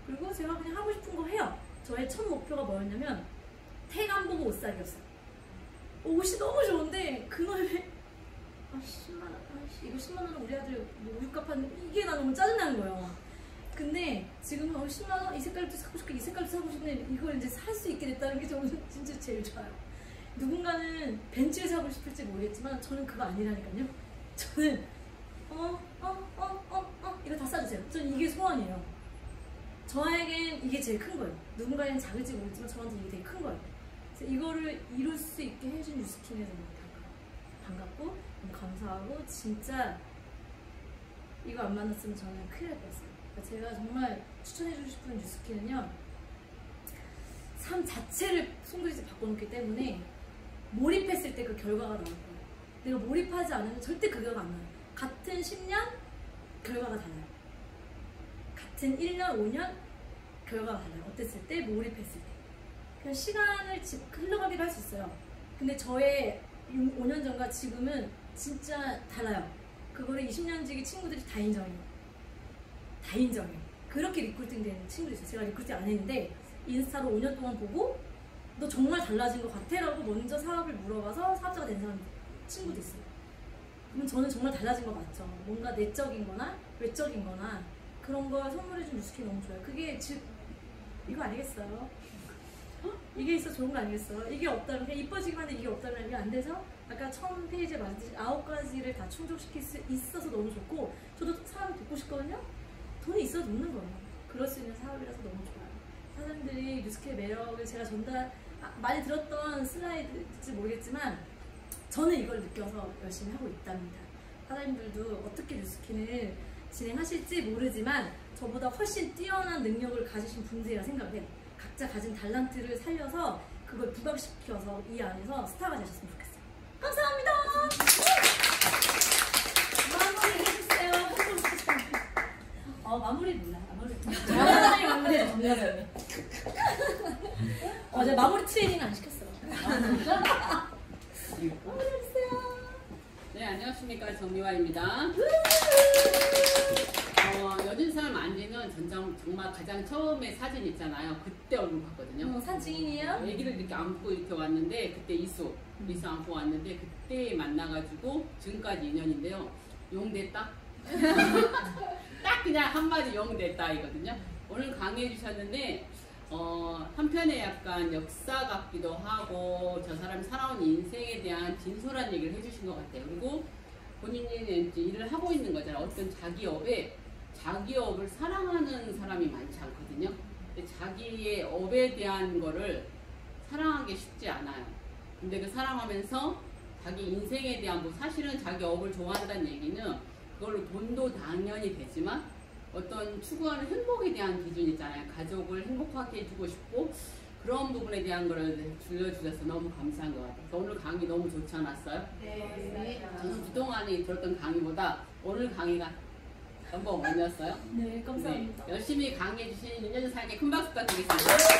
그리고 제가 그냥 하고 싶은 거 해요. 저의 첫 목표가 뭐였냐면 택 안 보고 옷 사기였어요. 옷이 너무 좋은데 그놈의 10만원 이거 10만원은 우리 아들 뭐 우유값 하는 이게 나 너무 짜증나는 거예요. 근데 지금은 10만원 이 색깔도 사고 싶고 이 색깔도 사고 싶네. 이걸 이제 살 수 있게 됐다는 게 저는 진짜 제일 좋아요. 누군가는 벤츠를 사고 싶을지 모르겠지만 저는 그거 아니라니까요. 저는 이거 다 사주세요. 저는 이게 소원이에요. 저에겐 이게 제일 큰 거예요. 누군가에겐 작을지 모르겠지만 저한테 이게 되게 큰 거예요. 그래서 이거를 이룰 수 있게 해준 뉴스킨에 너무 반갑고 너무 감사하고 진짜 이거 안 만났으면 저는 큰일 날 뻔했어요. 그러니까 제가 정말 추천해주고 싶은 뉴스킨은요. 삶 자체를 송두리째 바꿔놓기 때문에 몰입했을 때 그 결과가 나올 거예요. 내가 몰입하지 않으면 절대 그 결과가 안 나요. 같은 10년 결과가 달라요. 같은 1년, 5년 결과가 달라요. 어땠을 때? 몰입했을 때. 그냥 시간을 흘러가기도 할 수 있어요. 근데 저의 5년 전과 지금은 진짜 달라요. 그거를 20년지기 친구들이 다 인정해요. 다 인정해요. 그렇게 리크루팅 된 친구도 있어요. 제가 리크루팅 안 했는데 인스타로 5년 동안 보고 너 정말 달라진 것 같아? 라고 먼저 사업을 물어봐서 사업자가 된 사람 친구도 있어요. 그러면 저는 정말 달라진 거 맞죠. 뭔가 내적인 거나 외적인 거나 그런 걸 선물해준 뉴스킨 너무 좋아요. 그게 즉 이거 아니겠어요? 이게 있어 좋은 거 아니겠어요? 이게 없다면 그냥 이뻐지기만 하는데 이게 없다면 이게 안 돼서 아까 처음 페이지에 말했듯이 9가지를 다 충족시킬 수 있어서 너무 좋고 저도 사람 돕고 싶거든요? 돈이 있어도 돕는 거예요. 그럴 수 있는 사업이라서 너무 좋아요. 사장님들이 뉴스케의 매력을 제가 많이 들었던 슬라이드일지 모르겠지만 저는 이걸 느껴서 열심히 하고 있답니다. 사장님들도 어떻게 뉴스케를 진행하실지 모르지만 저보다 훨씬 뛰어난 능력을 가지신 분들이라 생각해요. 각자 가진 달란트를 살려서 그걸 부각시켜서 이 안에서 스타가 되셨으면 좋겠어요. 감사합니다. 마무리해주세요. 마무리 몰라. 마무리. 마무리 정리하세요. 제가 마무리 트레이닝 안 시켰어요. 마무리해주세요. 네, 안녕하십니까. 정미화입니다. 여진사람 안지는 정말 가장 처음에 사진 있잖아요. 그때 얼굴 봤거든요. 산 증인이에요? 애기를 이렇게 안고 이렇게 왔는데 그때 이수 안고 왔는데 그때 만나가지고 지금까지 인연인데요. 용 됐다? 딱 그냥 한마디 용 됐다 이거든요. 오늘 강의해 주셨는데 한편에 약간 역사 같기도 하고 저 사람이 살아온 인생에 대한 진솔한 얘기를 해주신 것 같아요. 그리고 본인이 이제 일을 하고 있는 거잖아요. 어떤 자기 업을 사랑하는 사람이 많지 않거든요. 근데 자기의 업에 대한 거를 사랑하기 쉽지 않아요. 근데 그 사랑하면서 자기 인생에 대한 사실은 자기 업을 좋아한다는 얘기는 그걸로 돈도 당연히 되지만 어떤 추구하는 행복에 대한 기준이 있잖아요. 가족을 행복하게 해주고 싶고 그런 부분에 대한 거를 들려주셔서 너무 감사한 것 같아요. 오늘 강의 너무 좋지 않았어요? 네. 저는 그동안에 들었던 강의보다 오늘 강의가 넘버 원이었어요. 네, 감사합니다. 네, 열심히 강의해주신 윤여진사에게 큰 박수 부탁드리겠습니다.